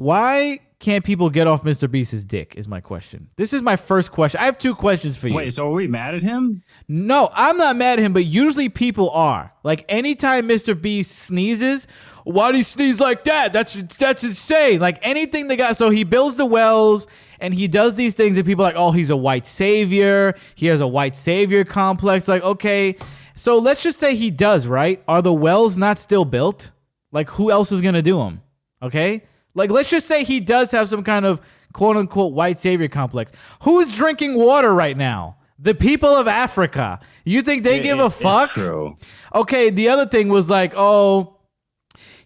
Why can't people get off Mr. Beast's dick is my question. This is my first question. I have two questions for you. Wait, so are we mad at him? No, I'm not mad at him, but usually people are. Like, anytime Mr. Beast sneezes, why do you sneeze like that? That's insane. Like, anything they got. So he builds the wells, and he does these things, and people are like, oh, he's a white savior. He has a white savior complex. Like, okay, so let's just say he does, right? Are the wells not still built? Like, who else is going to do them? Okay? Like, let's just say he does have some kind of quote-unquote white savior complex. Who's drinking water right now? The people of Africa. You think they give a fuck? It's true. Okay, the other thing was like, oh,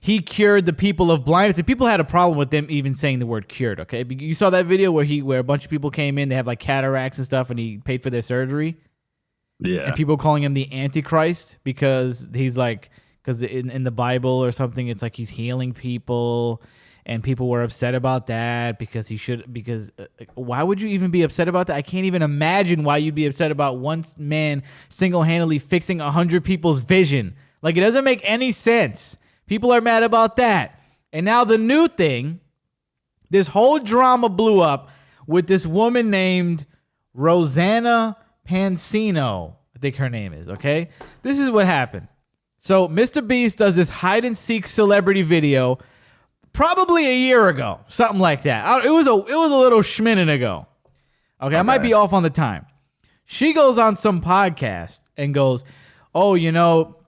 he cured the people of blindness. And people had a problem with them even saying the word cured, okay? You saw that video where a bunch of people came in, they have like cataracts and stuff, and he paid for their surgery? Yeah. And people calling him the Antichrist because he's like, because in the Bible or something, it's like he's healing people. And people were upset about that because why would you even be upset about that? I can't even imagine why you'd be upset about one man single-handedly fixing 100 people's vision. Like, it doesn't make any sense. People are mad about that. And now the new thing, this whole drama blew up with this woman named Rosanna Pansino. I think her name is, okay? This is what happened. So Mr. Beast does this hide-and-seek celebrity video probably a year ago, something like that. It was a little schminute ago. Okay, I might be off on the time. She goes on some podcast and goes, oh, you know,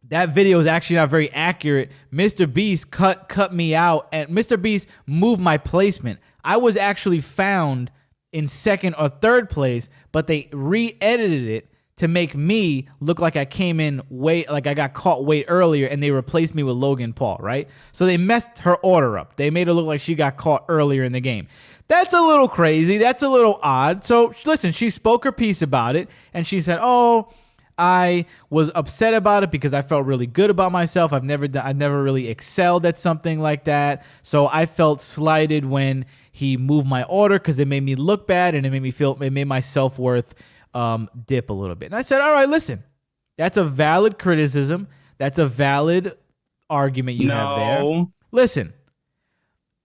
that video is actually not very accurate. Mr. Beast cut me out, and Mr. Beast moved my placement. I was actually found in second or third place, but they re-edited it to make me look like I came in like I got caught way earlier, and they replaced me with Logan Paul, right? So they messed her order up. They made it look like she got caught earlier in the game. That's a little crazy. That's a little odd. So listen, she spoke her piece about it, and she said, oh, I was upset about it because I felt really good about myself. I've never really excelled at something like that. So I felt slighted when he moved my order because it made me look bad, and it made my self-worth dip a little bit. And I said, all right, listen, that's a valid criticism. That's a valid argument you have there. Listen,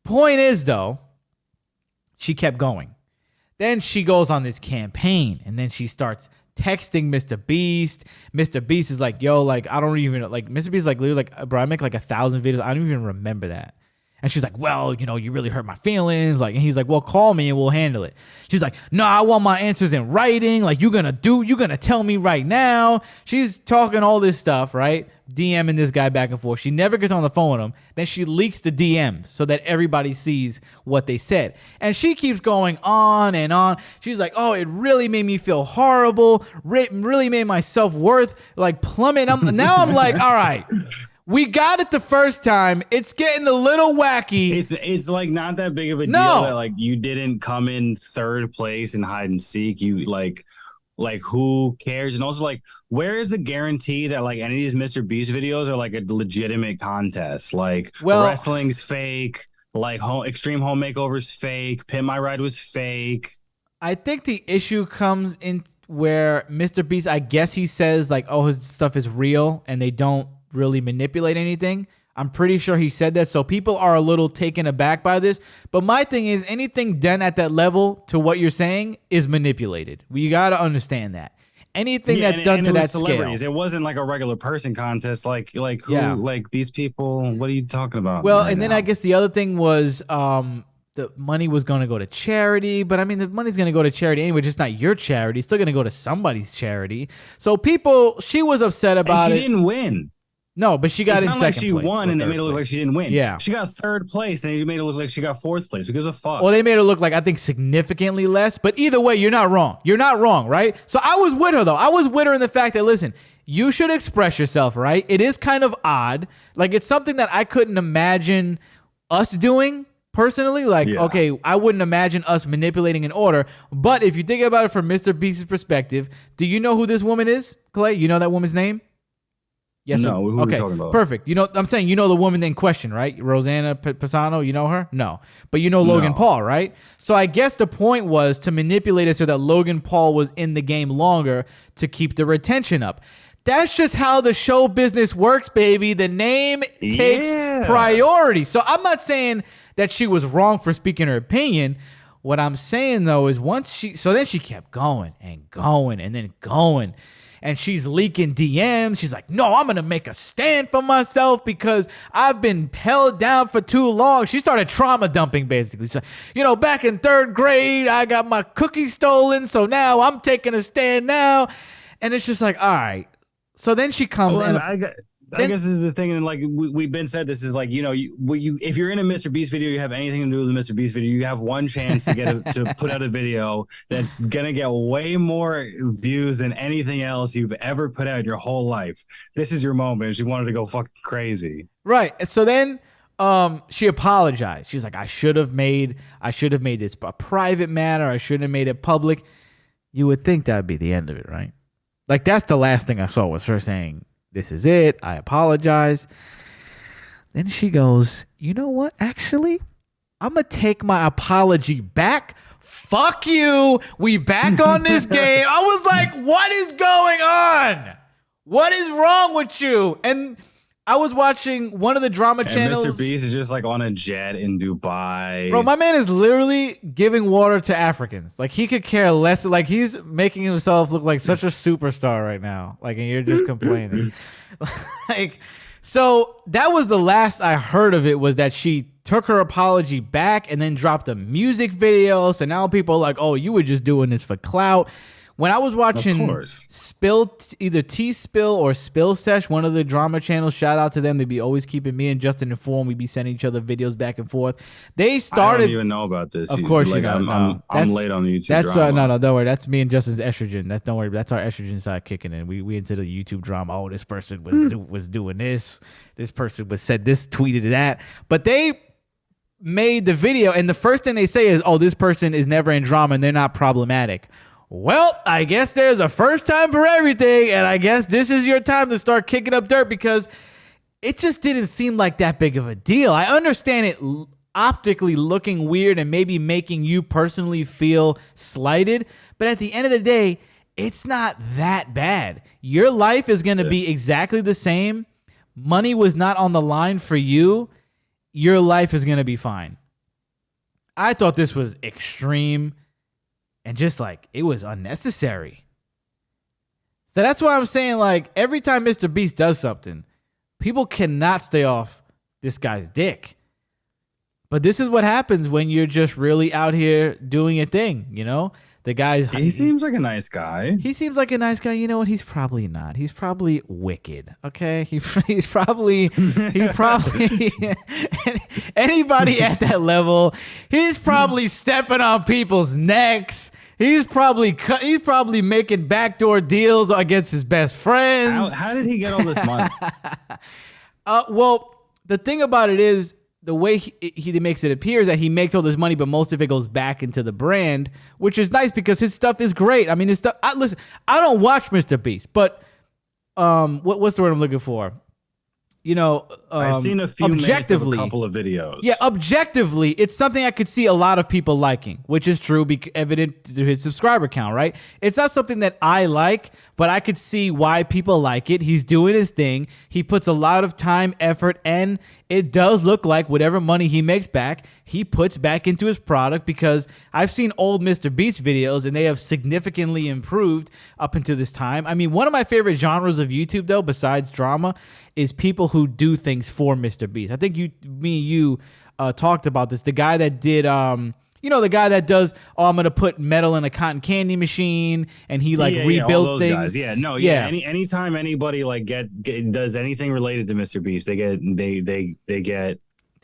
point is, though, she kept going. Then she goes on this campaign, and then she starts texting Mr. Beast. Mr. Beast is like, yo, like, I don't even, like, Mr. Beast is like, literally like, bro, I make like 1,000 videos. I don't even remember that. And she's like, well, you know, you really hurt my feelings. Like, and he's like, well, call me and we'll handle it. She's like, no, I want my answers in writing. Like, you're going to tell me right now. She's talking all this stuff, right? DMing this guy back and forth. She never gets on the phone with him. Then she leaks the DMs so that everybody sees what they said. And she keeps going on and on. She's like, oh, it really made me feel horrible. Really made my self-worth like plummet. Now I'm like, all right. We got it the first time. It's getting a little wacky. It's like not that big of a deal that like you didn't come in third place in hide and seek. You like who cares? And also like, where is the guarantee that like any of these Mr. Beast videos are like a legitimate contest? Like, wrestling's fake. Like Extreme Home Makeover's fake. Pimp My Ride was fake. I think the issue comes in where Mr. Beast, I guess he says like, oh, his stuff is real and they don't really manipulate anything. I'm pretty sure he said that, so people are a little taken aback by this. But my thing is, anything done at that level to what you're saying is manipulated. You got to understand that. Anything that's done to that scale. It wasn't like a regular person contest. Like who? Yeah. Like these people. What are you talking about? Well, right and then I guess the other thing was the money was going to go to charity. But I mean, the money's going to go to charity anyway. Just not your charity. It's still going to go to somebody's charity. So she was upset about it. She didn't win. No, but she got in second place. She won and they made it look like she didn't win. Yeah. She got third place and they made it look like she got fourth place. Who gives a fuck? Well, they made it look like, I think, significantly less. But either way, you're not wrong. You're not wrong, right? So I was with her, though. I was with her in the fact that, listen, you should express yourself, right? It is kind of odd. Like, it's something that I couldn't imagine us doing personally. Like, okay, I wouldn't imagine us manipulating an order. But if you think about it from Mr. Beast's perspective, do you know who this woman is, Clay? You know that woman's name? Yes. No. Who are we talking about? Perfect. You know, I'm saying you know the woman in question, right? Rosanna Pisano. You know her? No, but you know Logan Paul, right? So I guess the point was to manipulate it so that Logan Paul was in the game longer to keep the retention up. That's just how the show business works, baby. The name takes priority. So I'm not saying that she was wrong for speaking her opinion. What I'm saying though is then she kept going and going and then going. And she's leaking DMs. She's like, no, I'm going to make a stand for myself because I've been held down for too long. She started trauma dumping, basically. She's like, back in 3rd grade, I got my cookies stolen. So now I'm taking a stand now. And it's just like, all right. So then she comes I guess this is the thing, and like we've been said, this is like if you're in a Mr. Beast video, you have anything to do with the Mr. Beast video, you have one chance to to put out a video that's gonna get way more views than anything else you've ever put out in your whole life. This is your moment. She wanted to go fucking crazy, right? So then she apologized. She's like, I should have made this a private matter. I shouldn't have made it public. You would think that'd be the end of it, right? Like that's the last thing I saw was her saying, this is it. I apologize. Then she goes, you know what? Actually, I'm going to take my apology back. Fuck you. We back on this game. I was like, what is going on? What is wrong with you? And I was watching one of the drama channels. Mr. Beast is just like on a jet in Dubai. Bro, my man is literally giving water to Africans. Like he could care less. Like he's making himself look like such a superstar right now. Like, and you're just complaining. Like, so that was the last I heard of it, was that she took her apology back and then dropped a music video. So now people are like, oh, you were just doing this for clout. When I was watching either T-Spill or Spill Sesh, one of the drama channels, shout out to them. They be always keeping me and Justin informed. We be sending each other videos back and forth. They started. I don't even know about this. Of course, like, you know. I'm late on the YouTube that's, drama. No, don't worry. That's me and Justin's estrogen. Don't worry. That's our estrogen side kicking in. We into the YouTube drama. Oh, this person was doing this. This person tweeted that. But they made the video, and the first thing they say is, oh, this person is never in drama and they're not problematic. Well, I guess there's a first time for everything, and I guess this is your time to start kicking up dirt, because it just didn't seem like that big of a deal. I understand it optically looking weird and maybe making you personally feel slighted, but at the end of the day, it's not that bad. Your life is going to be exactly the same. Money was not on the line for you. Your life is going to be fine. I thought this was extreme. And just like, it was unnecessary. So that's why I'm saying, like, every time Mr. Beast does something, people cannot stay off this guy's dick. But this is what happens when you're just really out here doing a thing, you know? He seems like a nice guy. He seems like a nice guy. You know what? He's probably not. He's probably wicked. Okay? He's probably anybody at that level, he's probably stepping on people's necks. He's probably making backdoor deals against his best friends. How did he get all this money? Well, the thing about it is, the way he makes it appear is that he makes all this money, but most of it goes back into the brand, which is nice because his stuff is great. I mean, his stuff. Listen, I don't watch Mr. Beast, but what's the word I'm looking for? You know, I've seen a few minutes of a couple of videos. Yeah, objectively, it's something I could see a lot of people liking, which is true, evident to his subscriber count, right? It's not something that I like, but I could see why people like it. He's doing his thing. He puts a lot of time, effort, and it does look like whatever money he makes back, he puts back into his product, because I've seen old Mr. Beast videos and they have significantly improved up until this time. I mean, one of my favorite genres of YouTube, though, besides drama, is people who do things for Mr. Beast. I think me and you talked about this. The guy that did, the guy that does, I'm going to put metal in a cotton candy machine, and he rebuilds all those things. Guys. Yeah, no, yeah. Anytime anybody does anything related to Mr. Beast, they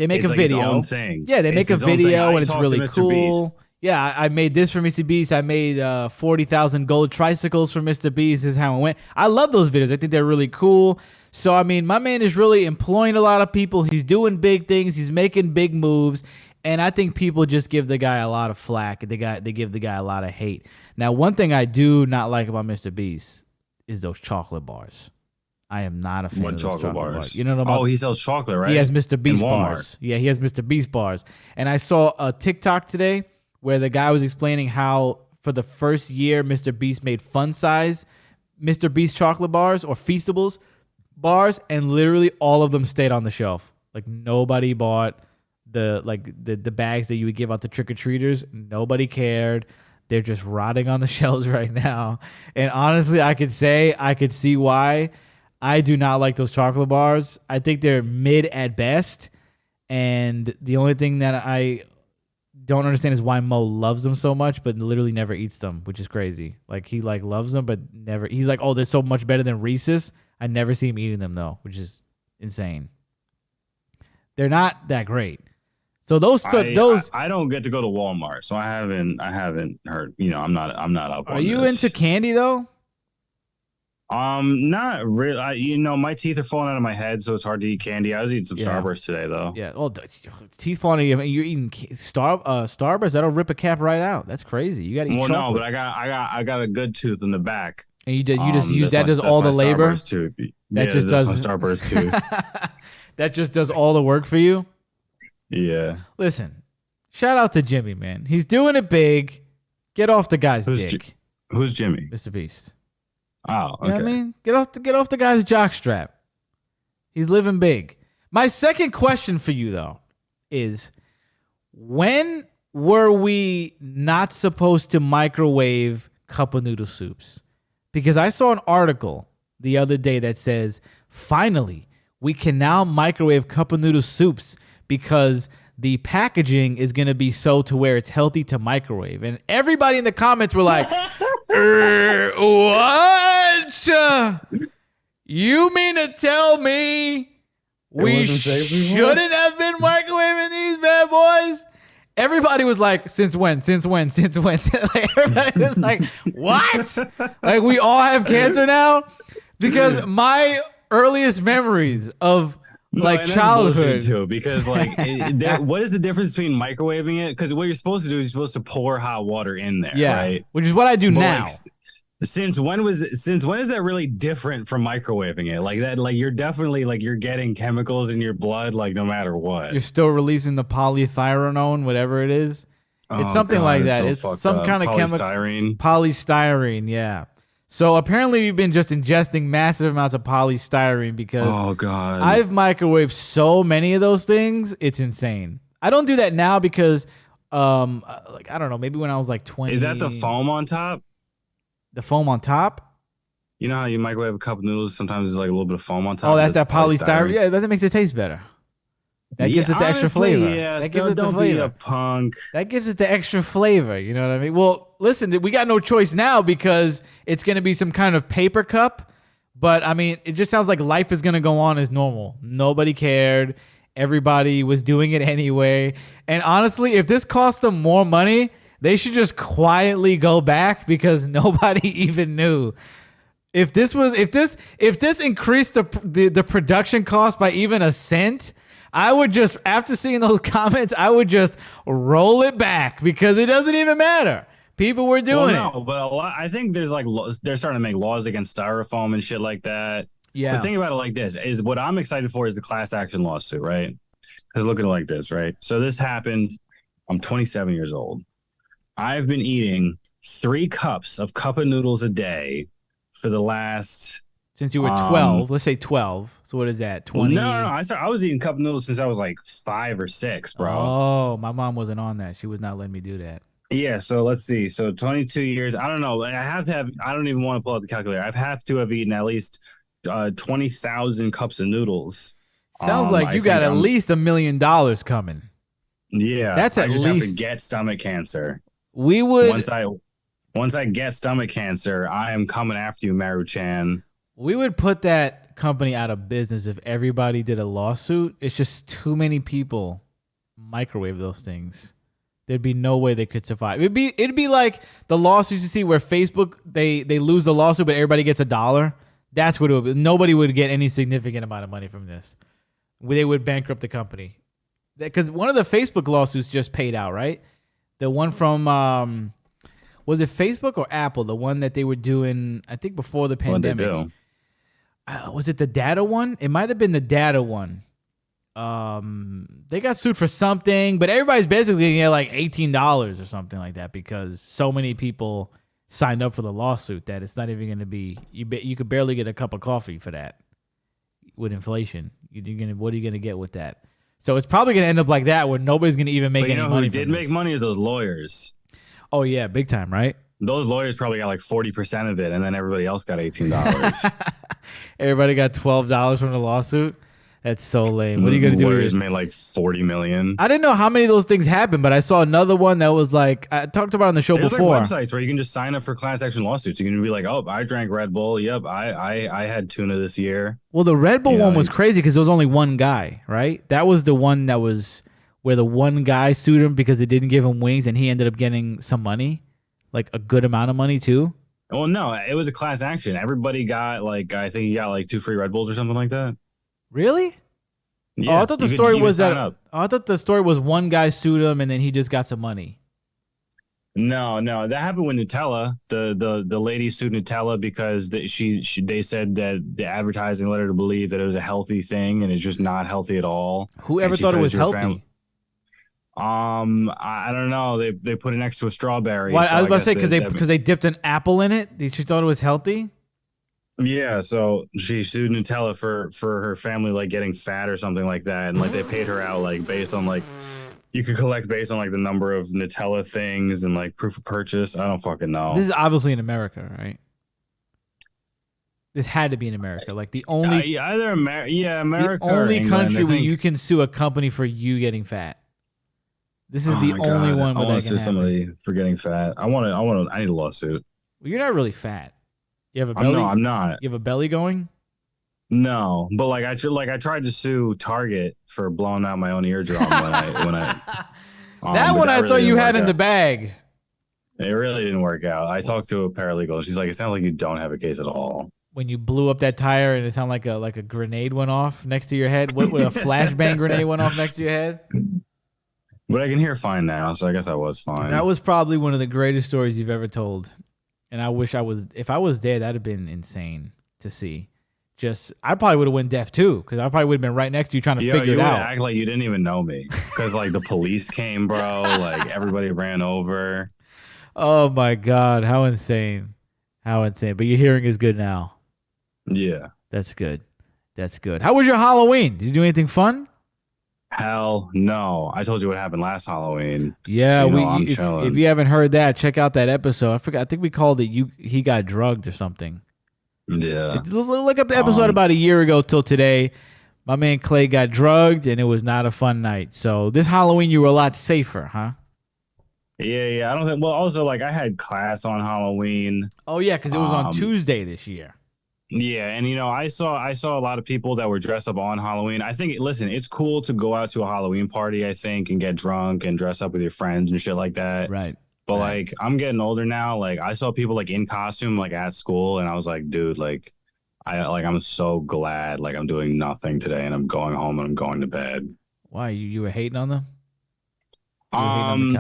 make a video. Its own thing. Yeah, they make a video, and it's really cool. Beast. Yeah, I made this for Mr. Beast. I made 40,000 gold tricycles for Mr. Beast. This is how it went. I love those videos. I think they're really cool. So, I mean, my man is really employing a lot of people. He's doing big things. He's making big moves. And I think people just give the guy a lot of flack. They give the guy a lot of hate. Now, one thing I do not like about Mr. Beast is those chocolate bars. I am not a fan of those chocolate bars. You know what I'm about? Oh, he sells chocolate, right? He has Mr. Beast bars. Yeah, he has Mr. Beast bars. And I saw a TikTok today where the guy was explaining how for the first year Mr. Beast made fun size Mr. Beast chocolate bars or Feastables bars, and literally all of them stayed on the shelf. Like, nobody bought the bags that you would give out to trick-or-treaters. Nobody cared. They're just rotting on the shelves right now. And honestly, I could see why. I do not like those chocolate bars. I think they're mid at best. And the only thing that I don't understand is why Mo loves them so much, but literally never eats them, which is crazy. Like he like loves them, but never. He's like, oh, they're so much better than Reese's. I never see him eating them though, which is insane. They're not that great. So I don't get to go to Walmart, so I haven't heard. I'm not up. Are you into candy though? Not really. My teeth are falling out of my head, so it's hard to eat candy. I was eating some Starburst today, though. Yeah. Well, teeth falling out of you. You're eating Starburst. That'll rip a cap right out. That's crazy. You got to eat chocolate. No, but I got a good tooth in the back. And you just use that does all the labor. Tooth. That just does my Starburst tooth. That just does all the work for you. Yeah. Listen, shout out to Jimmy, man. He's doing it big. Get off the guy's dick. Who's Jimmy? Mr. Beast. Oh, okay. You know what I mean? Get off the guy's jockstrap. He's living big. My second question for you, though, is when were we not supposed to microwave cup of noodle soups? Because I saw an article the other day that says, finally, we can now microwave cup of noodle soups because the packaging is going to be so to where it's healthy to microwave. And everybody in the comments were like, what? You mean to tell me we shouldn't have been microwaving these bad boys? Everybody was like, since when? Like, everybody was like, what? Like, we all have cancer now? Because my earliest memories of childhood too, because what is the difference between microwaving it? Because what you're supposed to do is you're supposed to pour hot water in there, right? Which is what I do now. Since when is that really different from microwaving it? Like that, like you're definitely you're getting chemicals in your blood, like no matter what. You're still releasing the polythyronone, whatever it is. It's something like that. It's some kind of chemical. Polystyrene, yeah. So apparently we've been just ingesting massive amounts of polystyrene because I've microwaved so many of those things. It's insane. I don't do that now because I don't know, maybe when I was like 20. Is that the foam on top? The foam on top? You know how you microwave a cup of noodles, sometimes there's like a little bit of foam on top? Oh, that's that polystyrene. Yeah, but that makes it taste better. That gives it the extra flavor. Yeah, that gives it the flavor. Be a punk. That gives it the extra flavor. You know what I mean? Well, listen, we got no choice now because it's going to be some kind of paper cup. But, I mean, it just sounds like life is going to go on as normal. Nobody cared. Everybody was doing it anyway. And honestly, if this cost them more money, they should just quietly go back because nobody even knew. If this increased the production cost by even a cent, I would just, after seeing those comments, I would just roll it back because it doesn't even matter. People were doing it. But I think there's they're starting to make laws against styrofoam and shit like that. Yeah. The thing about it like this is what I'm excited for is the class action lawsuit, right? Because look at it like this, right? So this happened. I'm 27 years old. I've been eating 3 cups of cup of noodles a day for the last... Since you were 12, let's say 12. So what is that? 20? No. I was eating cup noodles since I was like 5 or 6, bro. Oh, my mom wasn't on that. She was not letting me do that. Yeah. So let's see. So 22 years. I don't know. I don't even want to pull out the calculator. I have to have eaten at least 20,000 cups of noodles. Sounds like you got at least $1 million coming. Yeah. That's at least. I just have to get stomach cancer. We would. Once I get stomach cancer, I am coming after you, Maru-chan. We would put that company out of business if everybody did a lawsuit. It's just too many people microwave those things. There'd be no way they could survive. It'd be like the lawsuits you see where Facebook they lose the lawsuit but everybody gets $1. That's what it would be. Nobody would get any significant amount of money from this. They would bankrupt the company. Because one of the Facebook lawsuits just paid out, right? The one from was it Facebook or Apple? The one that they were doing, I think, before the pandemic. What'd they do? Was it the data one? It might have been the data one. They got sued for something, but everybody's basically going to get like $18 or something like that because so many people signed up for the lawsuit that it's not even going to be. You could barely get a cup of coffee for that with inflation. What are you going to get with that? So it's probably going to end up like that, where nobody's going to even make any money. Who did make money is those lawyers. Oh yeah, big time, right? Those lawyers probably got like 40% of it, and then everybody else got $18. Everybody got $12 from the lawsuit. That's so lame. What are you gonna do? Lawyers made like $40 million. I didn't know how many of those things happened, but I saw another one that was like, I talked about on the show before. Like websites where you can just sign up for class action lawsuits. You can be like, oh, I drank Red Bull. Yep, I had tuna this year. Well, the Red Bull one was crazy because there was only one guy, right? That was the one that was where the one guy sued him because it didn't give him wings, and he ended up getting some money, like a good amount of money too. Well, no, it was a class action. Everybody got like, I think he got like 2 free Red Bulls or something like that. Really? Yeah, I thought the story was that. I thought the story was one guy sued him and then he just got some money. No, that happened with Nutella. The lady sued Nutella because they said that the advertising led her to believe that it was a healthy thing, and it's just not healthy at all. Whoever thought it was healthy? I don't know. They put it next to a strawberry. Why, so I was about to say because they dipped an apple in it. She thought it was healthy. Yeah, so she sued Nutella for her family like getting fat or something like that, and like they paid her out like based on like you could collect based on like the number of Nutella things and like proof of purchase. I don't fucking know. This is obviously in America, right? This had to be in America, like the only America, the only country where you can sue a company for you getting fat. This is the only one where that can happen. Somebody for getting fat. I need a lawsuit. Well, you're not really fat. You have a belly? No, I'm not. You have a belly going? No, but like I tried to sue Target for blowing out my own eardrum when I that one I thought you had in the bag. It really didn't work out. I talked to a paralegal and she's like, it sounds like you don't have a case at all. When you blew up that tire and it sounded like a grenade went off next to your head. What a flashbang grenade went off next to your head? But I can hear fine now, so I guess I was fine. That was probably one of the greatest stories you've ever told. And I wish if I was there, that'd have been insane to see. I probably would have went deaf too, because I probably would have been right next to you trying to figure it out. Act like you didn't even know me, because like the police came, bro. Like everybody ran over. Oh my God, how insane! How insane! But your hearing is good now. Yeah, that's good. That's good. How was your Halloween? Did you do anything fun? Hell no. I told you what happened last Halloween. Yeah, so if you haven't heard that, check out that episode. I think we called it he got drugged or something. Yeah. Look up the episode about a year ago till today. My man Clay got drugged and it was not a fun night. So this Halloween you were a lot safer, huh? Yeah. I don't think also like I had class on Halloween. Oh yeah, because it was on Tuesday this year. Yeah, and I saw a lot of people that were dressed up on Halloween. I think it's cool to go out to a Halloween party, I think, and get drunk and dress up with your friends and shit like that. Right. But like I'm getting older now. Like I saw people like in costume like at school, and I was like, dude, like I'm so glad like I'm doing nothing today and I'm going home and I'm going to bed. Why you were hating on them? I mean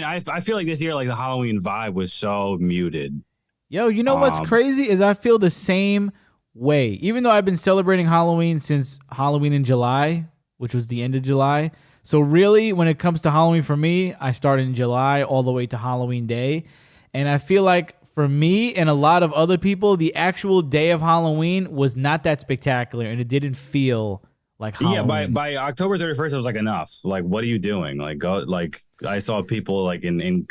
I feel like this year like the Halloween vibe was so muted. Yo, you know what's crazy is I feel the same way. Even though I've been celebrating Halloween since Halloween in July, which was the end of July. So really, when it comes to Halloween for me, I start in July all the way to Halloween Day. And I feel like for me and a lot of other people, the actual day of Halloween was not that spectacular and it didn't feel like Halloween. Yeah, by October 31st, I was like, enough. Like, what are you doing? Like, go. Like, I saw people like in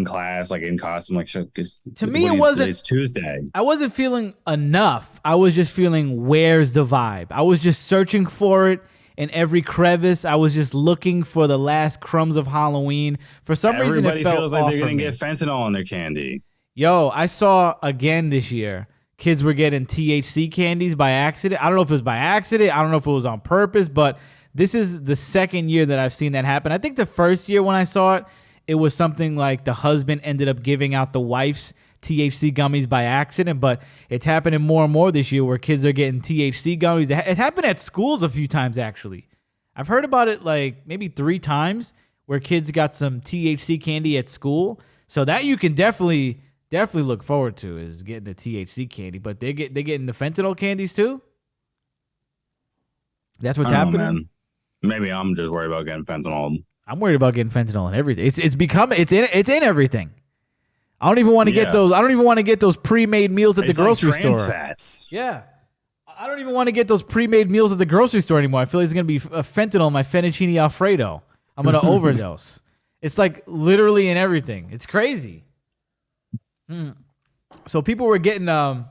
class, like in costume. Like, to me, it wasn't. It's Tuesday. I wasn't feeling enough. I was just feeling, where's the vibe? I was just searching for it in every crevice. I was just looking for the last crumbs of Halloween. For some reason, it felt feels like they're gonna get fentanyl in their candy. Yo, I saw again this year. Kids were getting THC candies by accident. I don't know if it was by accident. I don't know if it was on purpose, but this is the second year that I've seen that happen. I think the first year when I saw it, it was something like the husband ended up giving out the wife's THC gummies by accident, but it's happening more and more this year where kids are getting THC gummies. It happened at schools a few times, actually. I've heard about it like maybe 3 times where kids got some THC candy at school. So that you can definitely look forward to is getting the THC candy, but they getting the fentanyl candies too. That's what's happening. Man. Maybe I'm just worried about getting fentanyl. I'm worried about getting fentanyl in everything. It's in everything. I don't even want to get those. I don't even want to get those pre-made meals at the grocery store. Fats. Yeah, I don't even want to get those pre-made meals at the grocery store anymore. I feel like it's gonna be fentanyl in my fettuccine alfredo. I'm gonna overdose. It's like literally in everything. It's crazy. So people were getting some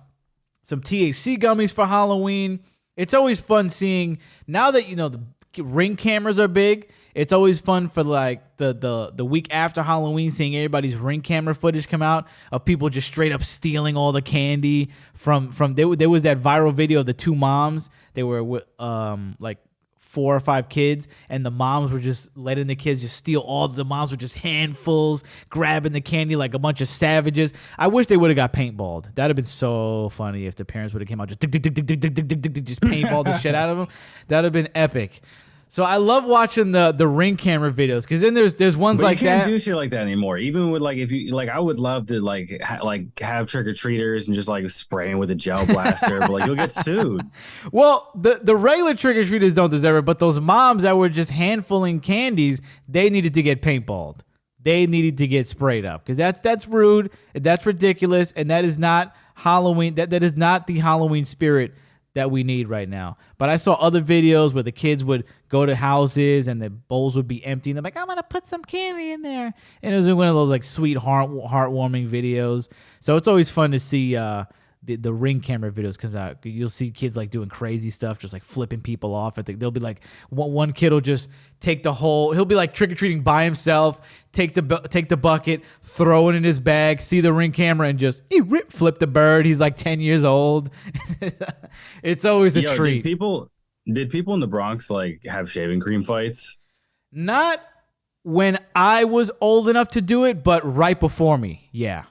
THC gummies for Halloween. It's always fun seeing, now that the Ring cameras are big, it's always fun for like the week after Halloween, seeing everybody's Ring camera footage come out of people just straight up stealing all the candy from there was that viral video of the two moms. They were with like 4 or 5 kids, and the moms were just letting the kids just steal all. The moms were just handfuls, grabbing the candy like a bunch of savages. I wish they would have got paintballed. That'd have been so funny if the parents would have came out just just paintball the shit out of them. That'd have been epic. So I love watching the Ring camera videos, because then there's ones like that. You can't do shit like that anymore. Even with like, if you like, I would love to have trick or treaters and just like spraying with a gel blaster, but like you'll get sued. Well, the regular trick or treaters don't deserve it, but those moms that were just handfulling candies, they needed to get paintballed. They needed to get sprayed up, because that's rude, that's ridiculous, and that is not Halloween. That is not the Halloween spirit that we need right now. But I saw other videos where the kids would go to houses and the bowls would be empty, and they're like, I'm gonna put some candy in there, and it was one of those like sweet heartwarming videos. So it's always fun to see the Ring camera videos comes out. You'll see kids like doing crazy stuff, just like flipping people off. I think they'll be like, one kid will just take the whole, he'll be like trick-or-treating by himself, take the bucket, throw it in his bag, see the Ring camera, and just flip the bird. He's like 10 years old. It's always a treat. Did people in the Bronx like have shaving cream fights? Not when I was old enough to do it, but right before me. Yeah.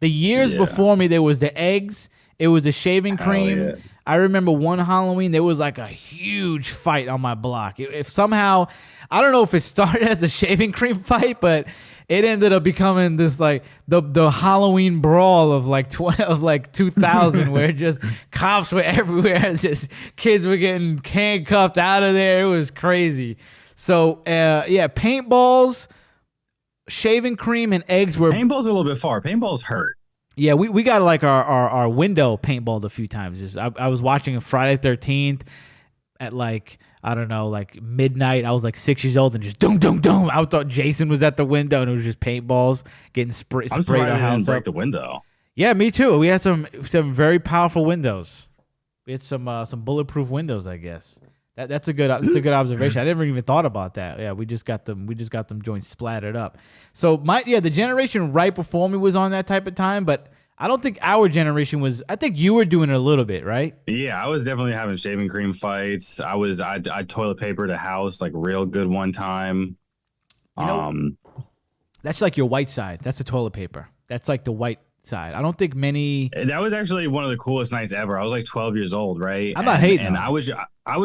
The years before me, there was the eggs. It was the shaving cream. Yeah. I remember one Halloween, there was like a huge fight on my block. If somehow, I don't know if it started as a shaving cream fight, but it ended up becoming this like the Halloween brawl of like 2000, where just cops were everywhere. Just kids were getting handcuffed out of there. It was crazy. So paintballs, shaving cream, and eggs were. Paintball's a little bit far. Paintballs hurt. Yeah, we got like our window paintballed a few times. Just I was watching a Friday 13th at like, I don't know, like midnight. I was like 6 years old, and just dum. I thought Jason was at the window, and it was just paintballs getting sprayed. I'm surprised I didn't break the window. Yeah, me too. We had some very powerful windows. We had some bulletproof windows, I guess. That's a good observation. I never even thought about that. Yeah, we just got them joints splattered up. So the generation right before me was on that type of time, but I don't think our generation was. I think you were doing it a little bit, right? Yeah, I was definitely having shaving cream fights. I toilet papered a house like real good one time. That's like your white side. That's the toilet paper. That's like the white side. I don't think many. That was actually one of the coolest nights ever. I was like 12 years old, right? I'm not hating. And I was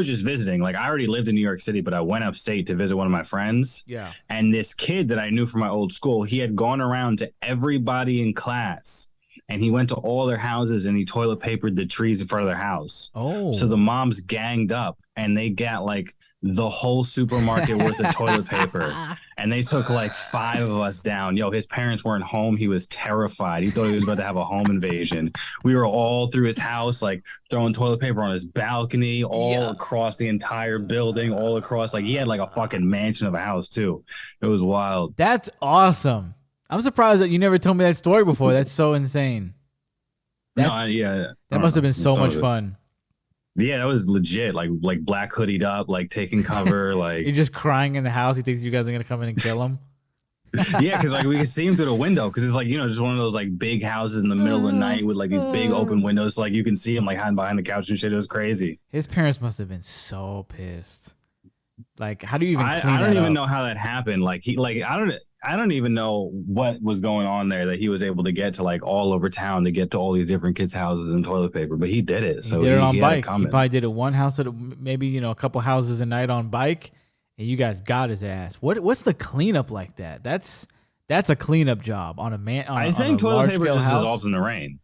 just visiting. Like, I already lived in New York City, but I went upstate to visit one of my friends. Yeah. And this kid that I knew from my old school, he had gone around to everybody in class, and he went to all their houses and he toilet papered the trees in front of their house. Oh. So the moms ganged up and they got like the whole supermarket worth of toilet paper. And they took like 5 of us down. Yo, his parents weren't home. He was terrified. He thought he was about to have a home invasion. We were all through his house, like throwing toilet paper on his balcony, all across the entire building, all across. Like, he had like a fucking mansion of a house too. It was wild. That's awesome. I'm surprised that you never told me that story before. That's so insane. That must have been so much fun. Yeah, that was legit. Like black hoodied up, like taking cover. Like, he's just crying in the house. He thinks you guys are gonna come in and kill him. Yeah, because like we could see him through the window, because it's like, just one of those like big houses in the middle of the night with like these big open windows. So like you can see him like hiding behind the couch and shit. It was crazy. His parents must have been so pissed. Like, how do you even? I don't even know how that happened. Like I don't even know what was going on there that he was able to get to like all over town to get to all these different kids' houses and toilet paper, but he did it. So he did it on bike. He probably did it one house at maybe a couple houses a night on bike, and you guys got his ass. What's the cleanup like that? That's a cleanup job on a man. I think toilet paper just dissolves in the rain.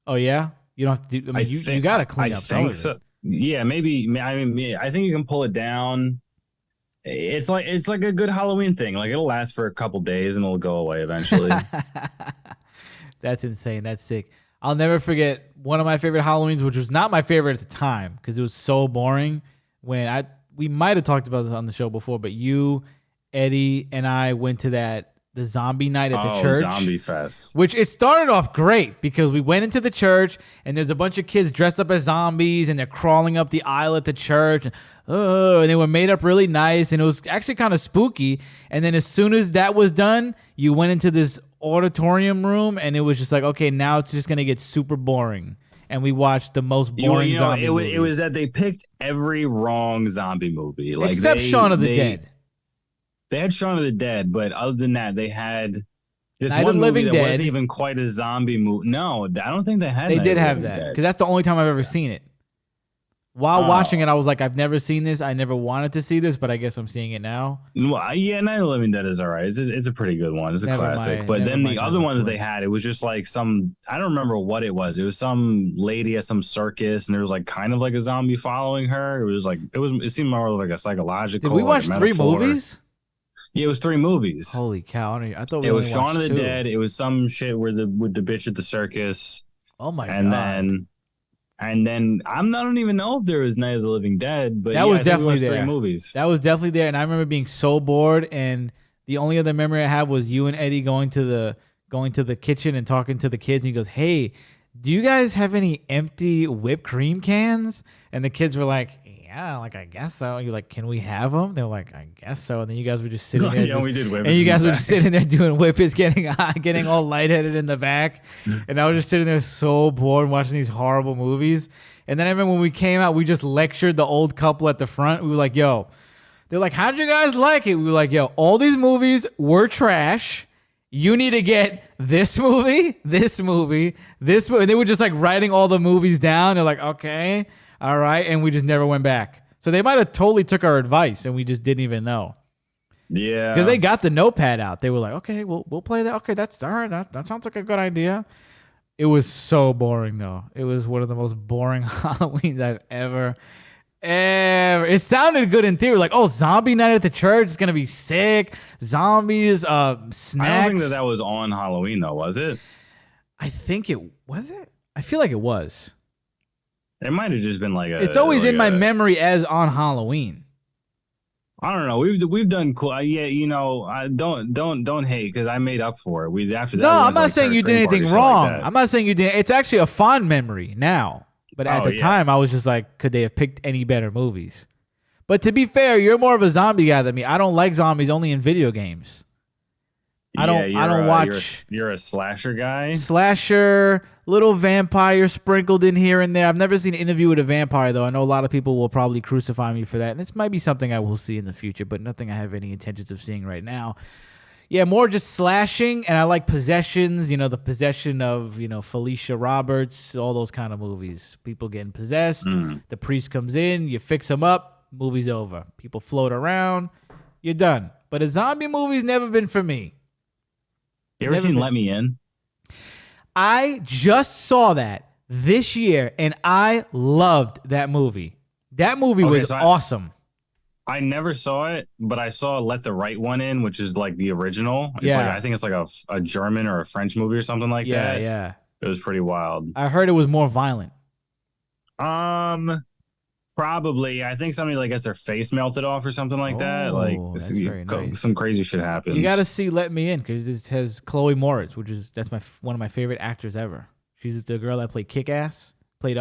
Oh yeah, you don't have to do. I mean, you got to clean up. I think so. Yeah, maybe. I mean, I think you can pull it down. It's like a good Halloween thing. Like, it'll last for a couple days and it'll go away eventually. That's insane. That's sick. I'll never forget one of my favorite Halloweens, which was not my favorite at the time because it was so boring. We might have talked about this on the show before, but you, Eddie, and I went to the zombie night at the church. Zombie Fest. Which it started off great because we went into the church and there's a bunch of kids dressed up as zombies and they're crawling up the aisle at the church. And they were made up really nice and it was actually kind of spooky. And then as soon as that was done, you went into this auditorium room and it was just like, okay, now it's just going to get super boring. And we watched the most boring zombie movies. It was that they picked every wrong zombie movie. Like except Shaun of the Dead. They had Shaun of the Dead, but other than that, they had this Night one of the movie Living that Dead. wasn't even quite a zombie movie. No, I don't think they had. They did have that because that's the only time I've ever seen it. While watching it, I was like, I've never seen this. I never wanted to see this, but I guess I'm seeing it now. Well, yeah, Night of the Living Dead is all right. It's a pretty good one. It's a classic. But then the other one that they had, it was just like I don't remember what it was. It was some lady at some circus, and there was like kind of like a zombie following her. It seemed more like a psychological. Did we watch 3 movies? Yeah, it was 3 movies. Holy cow! I thought it was Shaun of the Dead. It was some shit with the bitch at the circus. Oh my god! And then I don't even know if there was Night of the Living Dead, but that was definitely there. 3 movies. That was definitely there, and I remember being so bored. And the only other memory I have was you and Eddie going to the kitchen and talking to the kids. And he goes, "Hey, do you guys have any empty whipped cream cans?" And the kids were like, "Yeah, like I guess so." And you're like, "Can we have them?" They're like, "I guess so." And then you guys were just sitting there. Yeah, we did whippets. And you guys were just sitting there doing whippets, getting all lightheaded in the back. And I was just sitting there so bored watching these horrible movies. And then I remember when we came out, we just lectured the old couple at the front. We were like, "Yo," they're like, "How'd you guys like it?" We were like, "Yo, all these movies were trash. You need to get this movie, this movie, this movie." And they were just like writing all the movies down. They're like, "Okay. All right," and we just never went back. So they might have totally took our advice, and we just didn't even know. Yeah, because they got the notepad out. They were like, "Okay, we'll play that. Okay, that's all right. That sounds like a good idea." It was so boring, though. It was one of the most boring Halloweens I've ever. It sounded good in theory, like, oh, zombie night at the church is gonna be sick. Zombies, snacks. I don't think that was on Halloween, though, was it? I think it was. It. I feel like it was. It might have just been like it's always in my memory as on Halloween. I don't know. We've done cool. Yeah, I don't hate because I made up for it. After that. No, I'm not saying you did anything wrong. I'm not saying you did. It's actually a fond memory now, but at the time I was just like, could they have picked any better movies? But to be fair, you're more of a zombie guy than me. I don't like zombies only in video games. I don't watch. You're a slasher guy. Slasher, little vampire sprinkled in here and there. I've never seen an interview with a vampire though. I know a lot of people will probably crucify me for that, and this might be something I will see in the future, but nothing I have any intentions of seeing right now. Yeah, more just slashing, and I like possessions. The possession of Felicia Roberts, all those kind of movies. People getting possessed. The priest comes in, you fix him up, movie's over. People float around, you're done. But a zombie movie's never been for me. You ever seen Let Me In? I just saw that this year, and I loved that movie. That movie was awesome. I never saw it, but I saw Let the Right One In, which is like the original. I think it's like a German or a French movie or something like that. Yeah. It was pretty wild. I heard it was more violent. Probably. I think somebody gets their face melted off or something like that. That's very nice. Some crazy shit happens. You got to see Let Me In because it has Chloe Moritz, that's one of my favorite actors ever. She's the girl that played Kick-Ass. She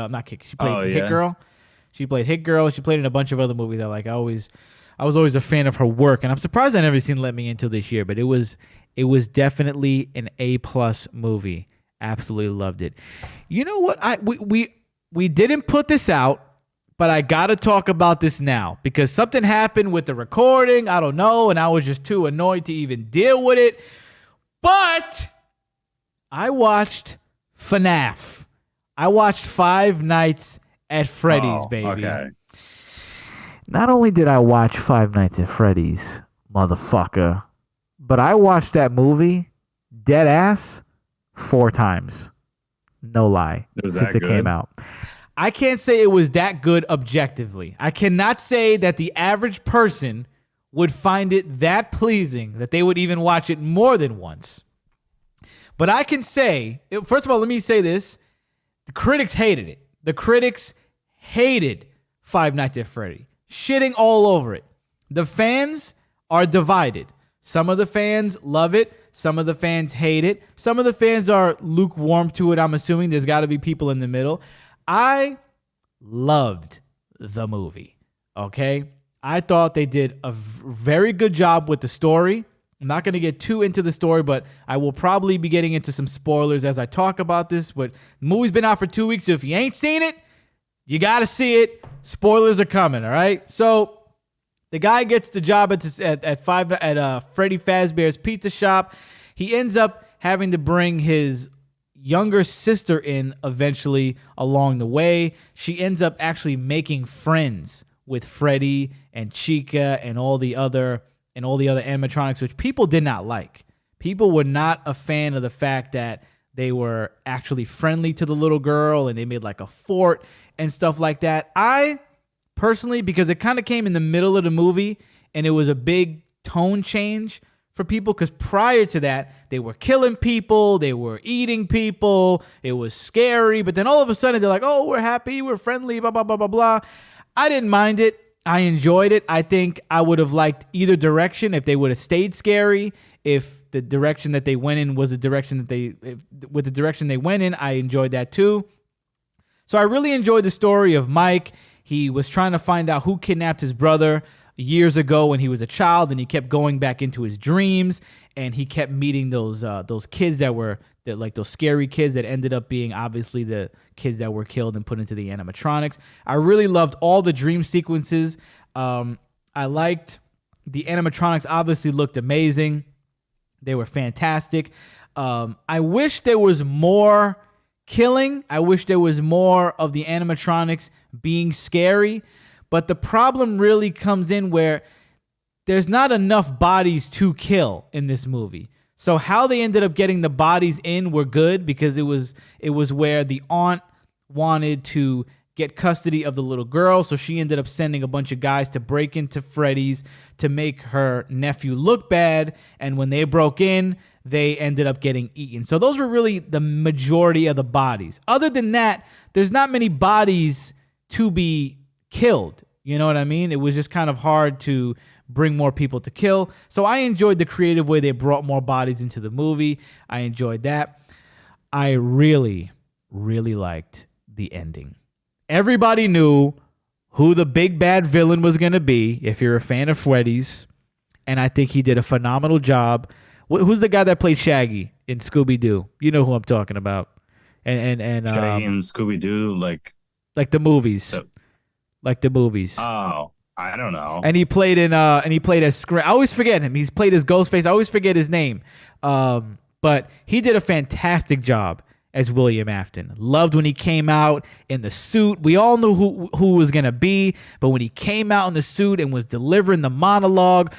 played Hit Girl. She played Hit Girl. She played in a bunch of other movies I like. I was always a fan of her work, and I'm surprised I never seen Let Me In until this year. But it was definitely an A+ movie. Absolutely loved it. You know what? We didn't put this out. But I got to talk about this now because something happened with the recording. I don't know. And I was just too annoyed to even deal with it. But I watched FNAF. I watched Five Nights at Freddy's, baby. Okay. Not only did I watch Five Nights at Freddy's, motherfucker, but I watched that movie, dead ass, 4 times. No lie. Since it came out. I can't say it was that good objectively. I cannot say that the average person would find it that pleasing that they would even watch it more than once. But I can say, first of all, let me say this. The critics hated it. The critics hated Five Nights at Freddy, shitting all over it. The fans are divided. Some of the fans love it. Some of the fans hate it. Some of the fans are lukewarm to it. I'm assuming there's got to be people in the middle. I loved the movie, okay? I thought they did a very good job with the story. I'm not going to get too into the story, but I will probably be getting into some spoilers as I talk about this. But the movie's been out for 2 weeks, so if you ain't seen it, you got to see it. Spoilers are coming, all right? So the guy gets the job at Freddy Fazbear's Pizza Shop. He ends up having to bring his younger sister in eventually along the way. She ends up actually making friends with Freddy and Chica and all the other animatronics, which people did not like. People were not a fan of the fact that they were actually friendly to the little girl and they made like a fort and stuff like that. I personally, because it kind of came in the middle of the movie and it was a big tone change for people, because prior to that, they were killing people, they were eating people, it was scary, but then all of a sudden they're like, oh, we're happy, we're friendly, blah, blah, blah, blah, blah. I didn't mind it. I enjoyed it. I think I would have liked either direction if they would have stayed scary. If the direction that they went in was the direction that with the direction they went in, I enjoyed that too. So I really enjoyed the story of Mike. He was trying to find out who kidnapped his brother years ago when he was a child, and he kept going back into his dreams, and he kept meeting those kids that were like those scary kids that ended up being obviously the kids that were killed and put into the animatronics. I really loved all the dream sequences. I liked the animatronics. Obviously looked amazing. They were fantastic. I wish there was more killing. I wish there was more of the animatronics being scary. But the problem really comes in where there's not enough bodies to kill in this movie. So how they ended up getting the bodies in were good, because it was where the aunt wanted to get custody of the little girl. So she ended up sending a bunch of guys to break into Freddy's to make her nephew look bad. And when they broke in, they ended up getting eaten. So those were really the majority of the bodies. Other than that, there's not many bodies to be killed. You know what I mean? It was just kind of hard to bring more people to kill. So I enjoyed the creative way they brought more bodies into the movie. I enjoyed that. I really, really liked the ending. Everybody knew who the big bad villain was going to be if you're a fan of Freddy's. And I think he did a phenomenal job. Who's the guy that played Shaggy in Scooby-Doo? You know who I'm talking about. And Shaggy and Scooby-Doo, like the movies. Like the movies. Oh, I don't know. And he played as I always forget him. He's played as Ghostface. I always forget his name. But he did a fantastic job as William Afton. Loved when he came out in the suit. We all knew who was going to be, but when he came out in the suit and was delivering the monologue,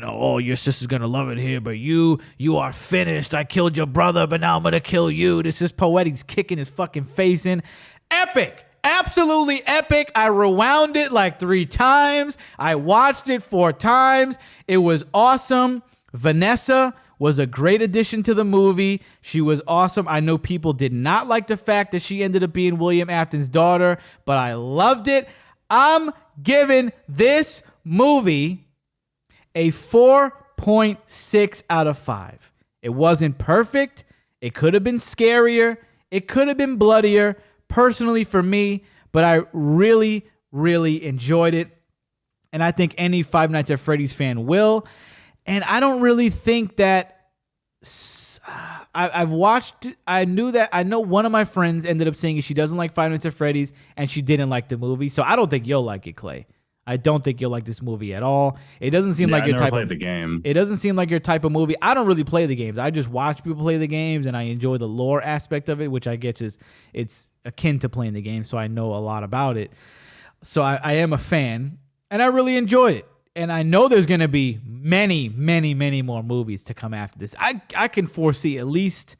oh, your sister's going to love it here, but you are finished. I killed your brother, but now I'm going to kill you. This is poetic. He's kicking his fucking face in. Epic. Absolutely epic. I rewound it like 3 times. I watched it 4 times. It was awesome. Vanessa was a great addition to the movie. She was awesome. I know people did not like the fact that she ended up being William Afton's daughter, but I loved it. I'm giving this movie a 4.6 out of 5. It wasn't perfect. It could have been scarier. It could have been bloodier. Personally for me, but I really, really enjoyed it. And I think any Five Nights at Freddy's fan will. And I don't really think that I've watched, I know one of my friends ended up saying she doesn't like Five Nights at Freddy's and she didn't like the movie. So I don't think you'll like it, Clay. I don't think you'll like this movie at all. It doesn't seem like your type of the game. It doesn't seem like your type of movie. I don't really play the games. I just watch people play the games and I enjoy the lore aspect of it, which I guess it's akin to playing the game, so I know a lot about it. So I am a fan and I really enjoyed it. And I know there's going to be many, many, many more movies to come after this. I can foresee at least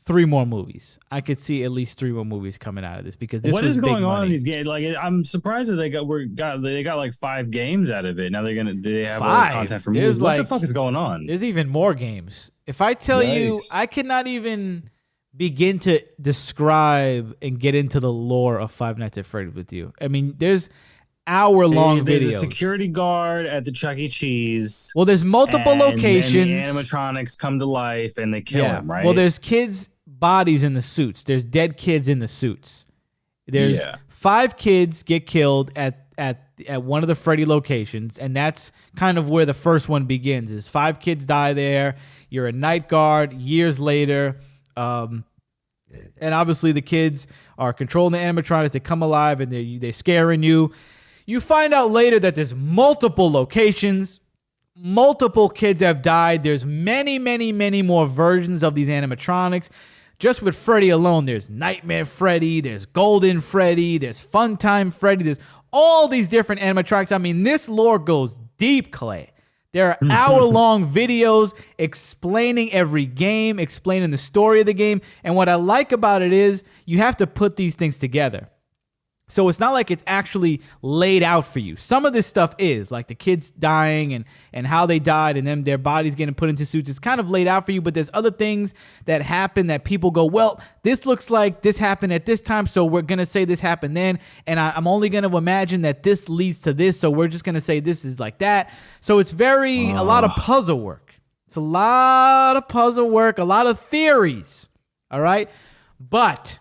3 more movies. I could see at least 3 more movies coming out of this, because this what was is going on in money. these games? Like, I'm surprised that they got like 5 games out of it. Now they have 5? all this content for movies. What Like, the fuck is going on? There's even more games. If I tell you, I cannot even begin to describe and get into the lore of Five Nights at Freddy with you. I mean, there's hour-long videos. There's a security guard at the Chuck E. Cheese. Well, there's multiple locations. And the animatronics come to life and they kill him, right? Well, there's kids' bodies in the suits. There's dead kids in the suits. There's 5 kids get killed at one of the Freddy locations, and that's kind of where the first one begins. Is 5 kids die there. You're a night guard. Years later, and obviously the kids are controlling the animatronics. They come alive and they're scaring you. You find out later that there's multiple locations. Multiple kids have died. There's many, many, many more versions of these animatronics. Just with Freddy alone, there's Nightmare Freddy, there's Golden Freddy, there's Funtime Freddy, there's all these different animatronics. I mean, this lore goes deep, Clay. There are hour-long videos explaining every game, explaining the story of the game. And what I like about it is you have to put these things together. So it's not like it's actually laid out for you. Some of this stuff is, like the kids dying and how they died and then their bodies getting put into suits. It's kind of laid out for you, but there's other things that happen that people go, well, this looks like this happened at this time, so we're going to say this happened then, and I'm only going to imagine that this leads to this, so we're just going to say this is like that. So it's a lot of puzzle work. It's a lot of puzzle work, a lot of theories, all right? But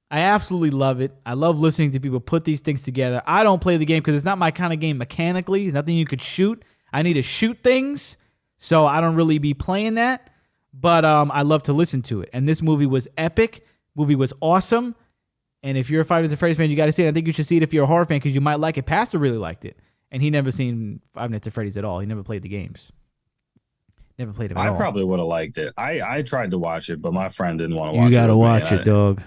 I absolutely love it. I love listening to people put these things together. I don't play the game because it's not my kind of game mechanically. It's nothing you could shoot. I need to shoot things, so I don't really be playing that. But I love to listen to it. And this movie was epic. Movie was awesome. And if you're a Five Nights at Freddy's fan, you got to see it. I think you should see it if you're a horror fan because you might like it. Pastor really liked it. And he never seen Five Nights at Freddy's at all. He never played the games. Never played them at all. I probably would have liked it. I tried to watch it, but my friend didn't want to watch it. You got to watch it, dog.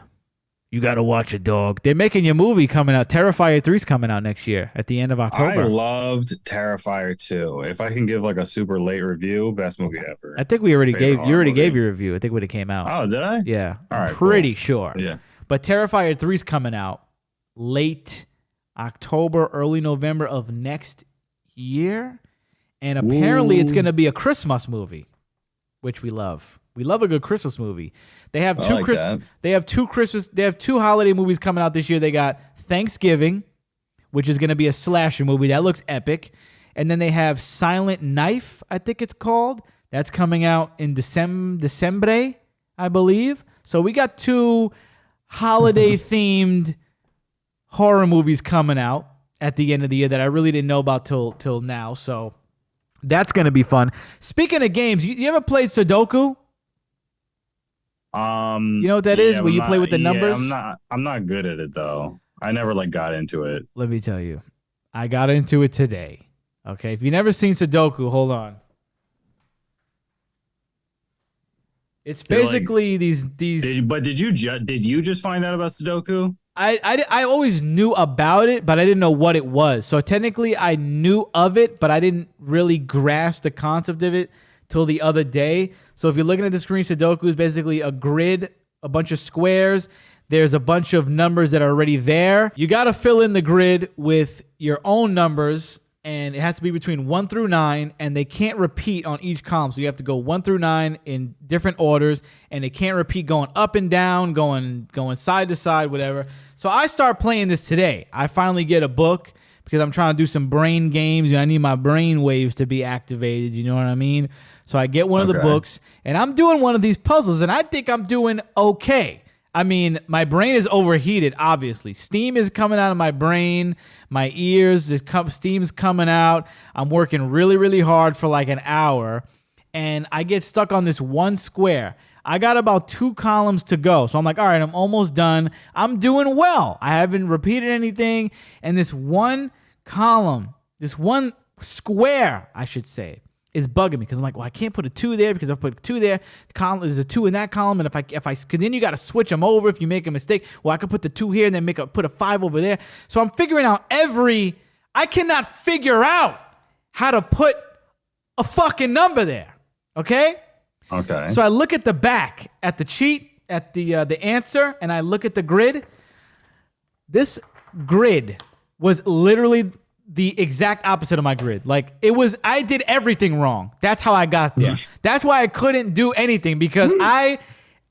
You got to watch it, dog. They're making your movie coming out. Terrifier 3's coming out next year at the end of October. I loved Terrifier 2. If I can give like a super late review, best movie ever. I think we already gave your review. I think when it came out. Oh, did I? Yeah. All right, pretty sure. Yeah. But Terrifier 3's coming out late October, early November of next year. And apparently it's going to be a Christmas movie, which we love. We love a good Christmas movie. They have two holiday movies coming out this year. They got Thanksgiving, which is going to be a slasher movie. That looks epic. And then they have Silent Knife, I think it's called. That's coming out in December, I believe. So we got 2 holiday-themed horror movies coming out at the end of the year that I really didn't know about till now. So that's going to be fun. Speaking of games, you ever played Sudoku? You know what that is? Where you play with the numbers? I'm not good at it though. I never got into it. Let me tell you. I got into it today. Okay, if you've never seen Sudoku, hold on. It's basically these. Did you just find out about Sudoku? I always knew about it, but I didn't know what it was. So technically, I knew of it, but I didn't really grasp the concept of it till the other day. So if you're looking at the screen, Sudoku is basically a grid, a bunch of squares. There's a bunch of numbers that are already there. You got to fill in the grid with your own numbers, and it has to be between 1 through 9, and they can't repeat on each column. So you have to go 1 through 9 in different orders, and they can't repeat going up and down, going side to side, whatever. So I start playing this today. I finally get a book because I'm trying to do some brain games, and I need my brain waves to be activated. You know what I mean? So I get one of the books, and I'm doing one of these puzzles, and I think I'm doing okay. I mean, my brain is overheated, obviously. Steam is coming out of my brain, my ears, steam's coming out. I'm working really, really hard for like an hour, and I get stuck on this one square. I got about 2 columns to go, so I'm like, all right, I'm almost done. I'm doing well. I haven't repeated anything, and this one column, this one square, I should say, is bugging me because I'm like, well, I can't put a 2 there because if I put a 2 there, there's a 2 in that column, and if I, because then you got to switch them over if you make a mistake. Well, I could put the 2 here and then put a 5 over there. So I'm figuring out I cannot figure out how to put a fucking number there. Okay. So I look at the back, at the cheat, at the answer, and I look at the grid. This grid was literally the exact opposite of my grid. Like, I did everything wrong. That's how I got there. That's why I couldn't do anything, because I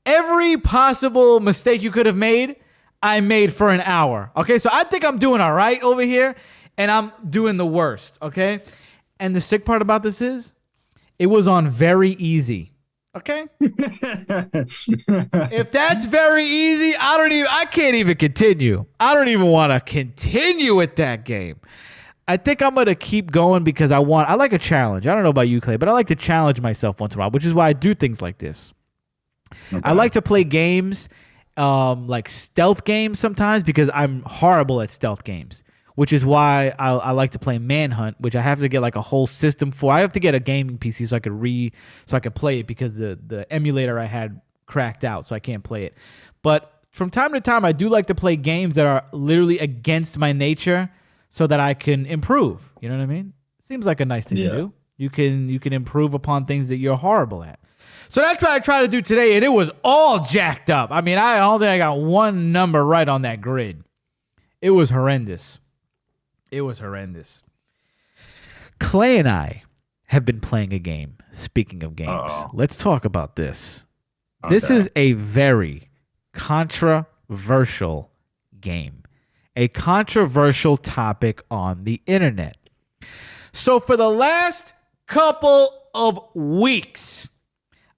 Every possible mistake you could have made, I made for an hour. Okay, so I think I'm doing all right over here, and I'm doing the worst. Okay, and the sick part about this is, it was on very easy. Okay, if that's very easy, I can't even continue. I don't even want to continue with that game. I think I'm gonna keep going because I like a challenge. I don't know about you, Clay, but I like to challenge myself once in a while, which is why I do things like this. Okay. I like to play games, like stealth games sometimes, because I'm horrible at stealth games, which is why I like to play Manhunt, which I have to get like a whole system for. I have to get a gaming PC so I could play it, because the emulator I had cracked out, so I can't play it. But from time to time, I do like to play games that are literally against my nature, so that I can improve. You know what I mean? Seems like a nice thing to do. You can improve upon things that you're horrible at. So that's what I tried to do today, and it was all jacked up. I mean, I don't think I got one number right on that grid. It was horrendous. It was horrendous. Clay and I have been playing a game. Speaking of games, let's talk about this. Okay. This is a very controversial game. A controversial topic on the internet. So for the last couple of weeks,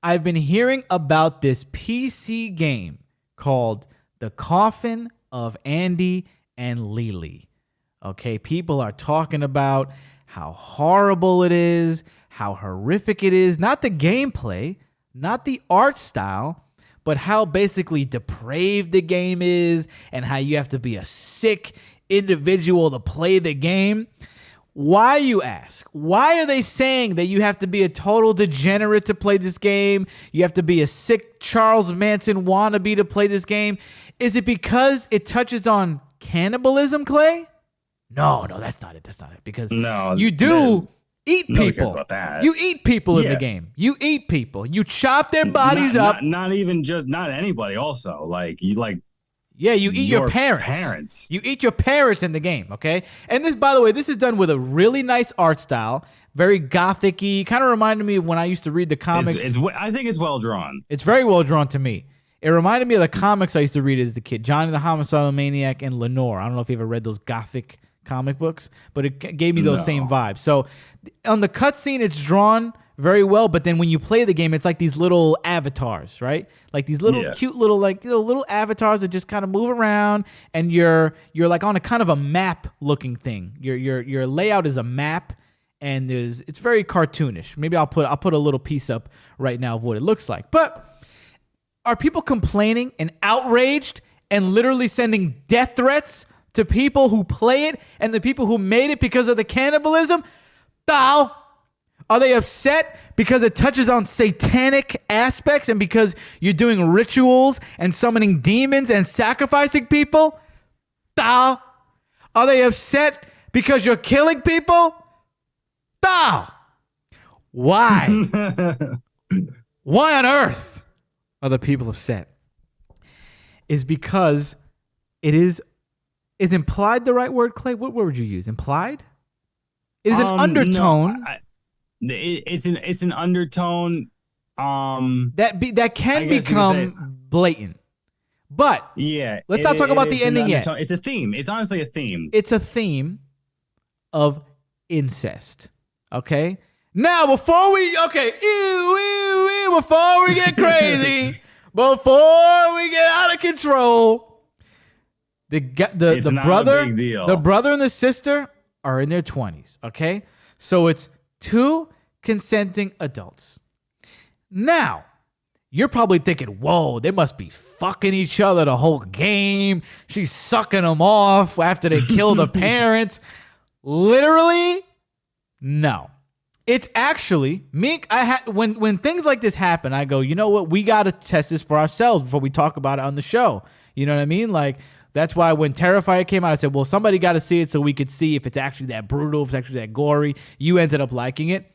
I've been hearing about this PC game called The Coffin of Andy and Leyley. Okay, people are talking about how horrible it is, how horrific it is, not the gameplay, not the art style, but how basically depraved the game is, and how you have to be a sick individual to play the game. Why, you ask? Why are they saying that you have to be a total degenerate to play this game? You have to be a sick Charles Manson wannabe to play this game? Is it because it touches on cannibalism, Clay? No, that's not it. That's not it. Because you do eat people. About that. You eat people in the game. You eat people. You chop their bodies up. Not even just not anybody. Also, yeah, you eat your parents. You eat your parents in the game, okay? And this, by the way, this is done with a really nice art style, very gothic-y. Kind of reminded me of when I used to read the comics. I think it's well drawn. It's very well drawn to me. It reminded me of the comics I used to read as a kid, Johnny the Homicidal Maniac and Lenore. I don't know if you ever read those gothic comic books, but it gave me those same vibes. So on the cutscene, it's drawn very well, but then when you play the game, it's like these little avatars, right? Like these little cute little little avatars that just kind of move around, and you're like on a kind of a map looking thing. Your layout is a map, and it's very cartoonish. Maybe I'll put a little piece up right now of what it looks like. But are people complaining and outraged and literally sending death threats to people who play it and the people who made it because of the cannibalism? Thou. Are they upset because it touches on satanic aspects and because you're doing rituals and summoning demons and sacrificing people? Thou. Are they upset because you're killing people? Thou. Why? Why on earth are the people upset? Is because it is implied the right word, Clay? What word would you use? Implied? It is an undertone. No, it's an undertone. That can become blatant. But let's not talk about the ending yet. It's a theme. It's honestly a theme. It's a theme of incest. Okay. Now before we get crazy, before we get out of control, the brother and the sister are in their 20s. Okay, so it's two consenting adults. Now, you're probably thinking, whoa, they must be fucking each other the whole game. She's sucking them off after they kill the parents. Literally, no. It's actually, when things like this happen, I go, you know what? We got to test this for ourselves before we talk about it on the show. You know what I mean? Like, that's why when Terrifier came out, I said, well, somebody got to see it so we could see if it's actually that brutal, if it's actually that gory. You ended up liking it.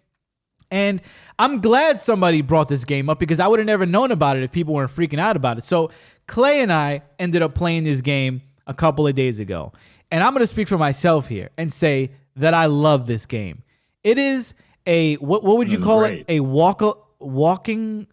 And I'm glad somebody brought this game up because I would have never known about it if people weren't freaking out about it. So Clay and I ended up playing this game a couple of days ago. And I'm going to speak for myself here and say that I love this game. It is what would you call it? A walking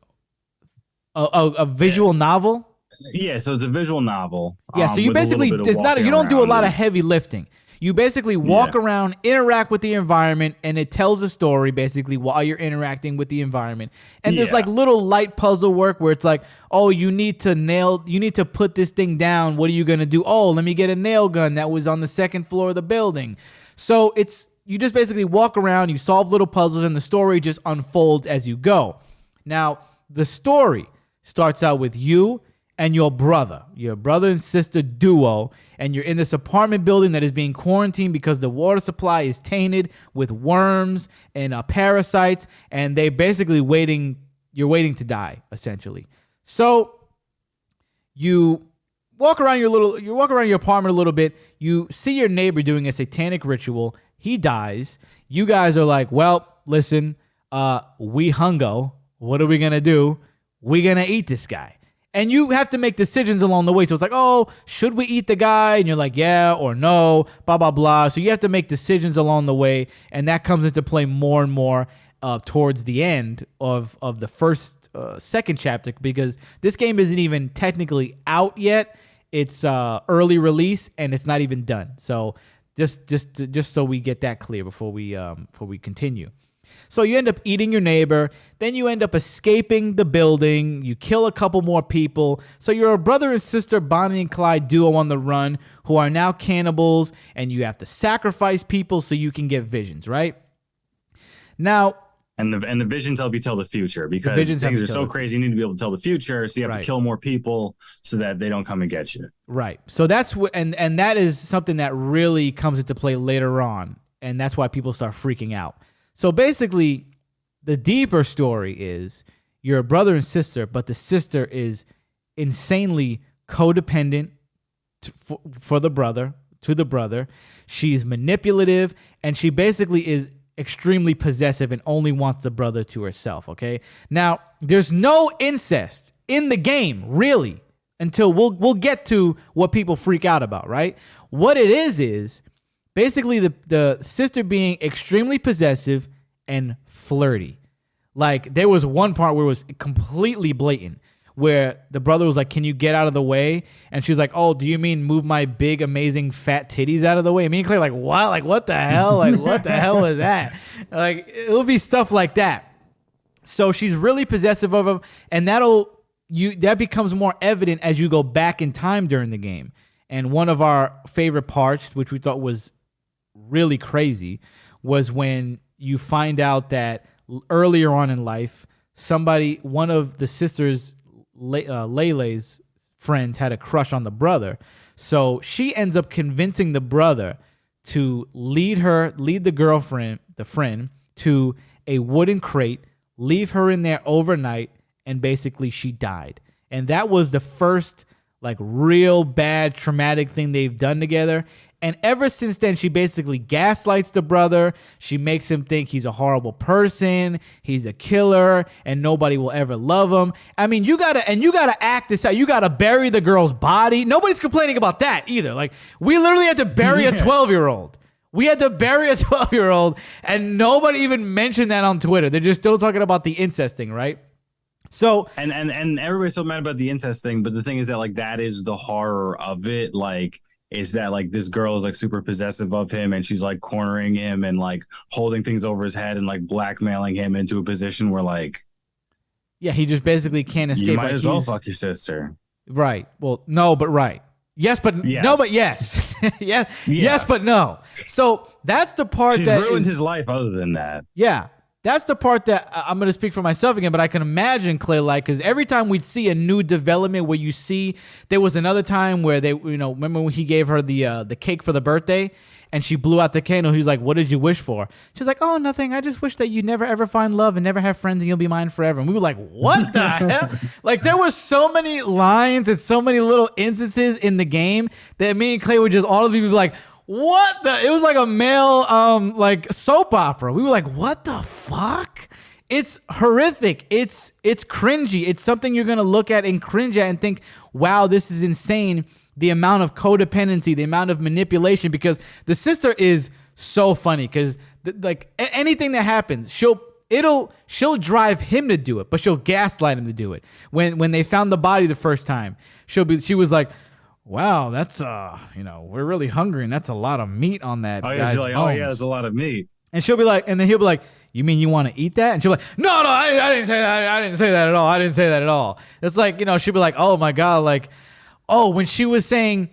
A visual novel. Yeah, so it's a visual novel. Yeah, so you with a little basically bit of it's not walking you don't do a around lot of and- heavy lifting. You basically walk Yeah. around, interact with the environment, and it tells a story basically while you're interacting with the environment. And there's Yeah. like little light puzzle work where it's like, oh, you need to put this thing down. What are you gonna do? Oh, let me get a nail gun that was on the second floor of the building. So you just basically walk around, you solve little puzzles, and the story just unfolds as you go. Now, the story starts out with you and your brother and sister duo, and you're in this apartment building that is being quarantined because the water supply is tainted with worms and parasites, and they're basically you're waiting to die, essentially. So you walk around your apartment a little bit, you see your neighbor doing a satanic ritual, he dies, you guys are like, well, listen, we hungo, what are we gonna do? We're gonna eat this guy. And you have to make decisions along the way. So it's like, oh, should we eat the guy? And you're like, yeah or no, blah, blah, blah. So you have to make decisions along the way. And that comes into play more and more towards the end of the second chapter, because this game isn't even technically out yet. It's early release and it's not even done. So just so we get that clear before we continue. So you end up eating your neighbor, then you end up escaping the building, you kill a couple more people. So you're a brother and sister Bonnie and Clyde duo on the run who are now cannibals, and you have to sacrifice people so you can get visions, right? Now, and the visions help you tell the future, because things are so crazy. You need to be able to tell the future, so you have to kill more people so that they don't come and get you. Right. So that's and that is something that really comes into play later on, and that's why people start freaking out. So basically, the deeper story is you're a brother and sister, but the sister is insanely codependent to the brother. She's manipulative, and she basically is extremely possessive and only wants the brother to herself, okay? Now, there's no incest in the game, really, until we'll get to what people freak out about, right? What it is basically the sister being extremely possessive and flirty. Like, there was one part where it was completely blatant, where the brother was like, can you get out of the way? And she was like, oh, do you mean move my big, amazing, fat titties out of the way? And me and Claire like, what? Like, what the hell? Like, what the hell was that? Like, it'll be stuff like that. So she's really possessive of him, and that becomes more evident as you go back in time during the game. And one of our favorite parts, which we thought was really crazy, was when you find out that earlier on in life, one of the sisters, Leyley's friends, had a crush on the brother. So she ends up convincing the brother to lead the friend, to a wooden crate, leave her in there overnight, and basically she died. And that was the first like real bad traumatic thing they've done together. And ever since then, she basically gaslights the brother. She makes him think he's a horrible person, he's a killer, and nobody will ever love him. I mean, you gotta act this out. You gotta bury the girl's body. Nobody's complaining about that either. Like, we literally had to bury a 12-year-old. We had to bury a 12-year-old, and nobody even mentioned that on Twitter. They're just still talking about the incest thing, right? So and everybody's so mad about the incest thing, but the thing is that like that is the horror of it. Like, is that like this girl is like super possessive of him, and she's like cornering him and like holding things over his head and like blackmailing him into a position where like, yeah, he just basically can't escape. You might as well fuck your sister. Right. Well, no, but right. Yes, but yes. No, but yes. Yeah. Yes, but no. So that's the part she's that ruined his life. Other than that, yeah. That's the part that I'm going to speak for myself again, but I can imagine Clay, like, because every time we'd see a new development where you see, there was another time where they, remember when he gave her the cake for the birthday and she blew out the candle. He was like, what did you wish for? She's like, oh, nothing. I just wish that you never ever find love and never have friends and you'll be mine forever. And we were like, what the hell? Like, there was so many lines and so many little instances in the game that me and Clay would just all of you be like, what the? It was like a male like soap opera. We were like, what the fuck? It's horrific. It's cringy. It's something you're gonna look at and cringe at and think, wow, this is insane. The amount of codependency, the amount of manipulation, because the sister is so funny because like anything that happens, she'll drive him to do it, but she'll gaslight him to do it. When they found the body the first time, she was like, wow, that's we're really hungry and that's a lot of meat on that guy's she's like, bones. oh yeah, that's a lot of meat. And she'll be like, and then he'll be like, you mean you want to eat that? And she'll be like, no, I didn't say that. I didn't say that at all. I didn't say that at all. It's like, she'll be like, oh my God, like, oh, when she was saying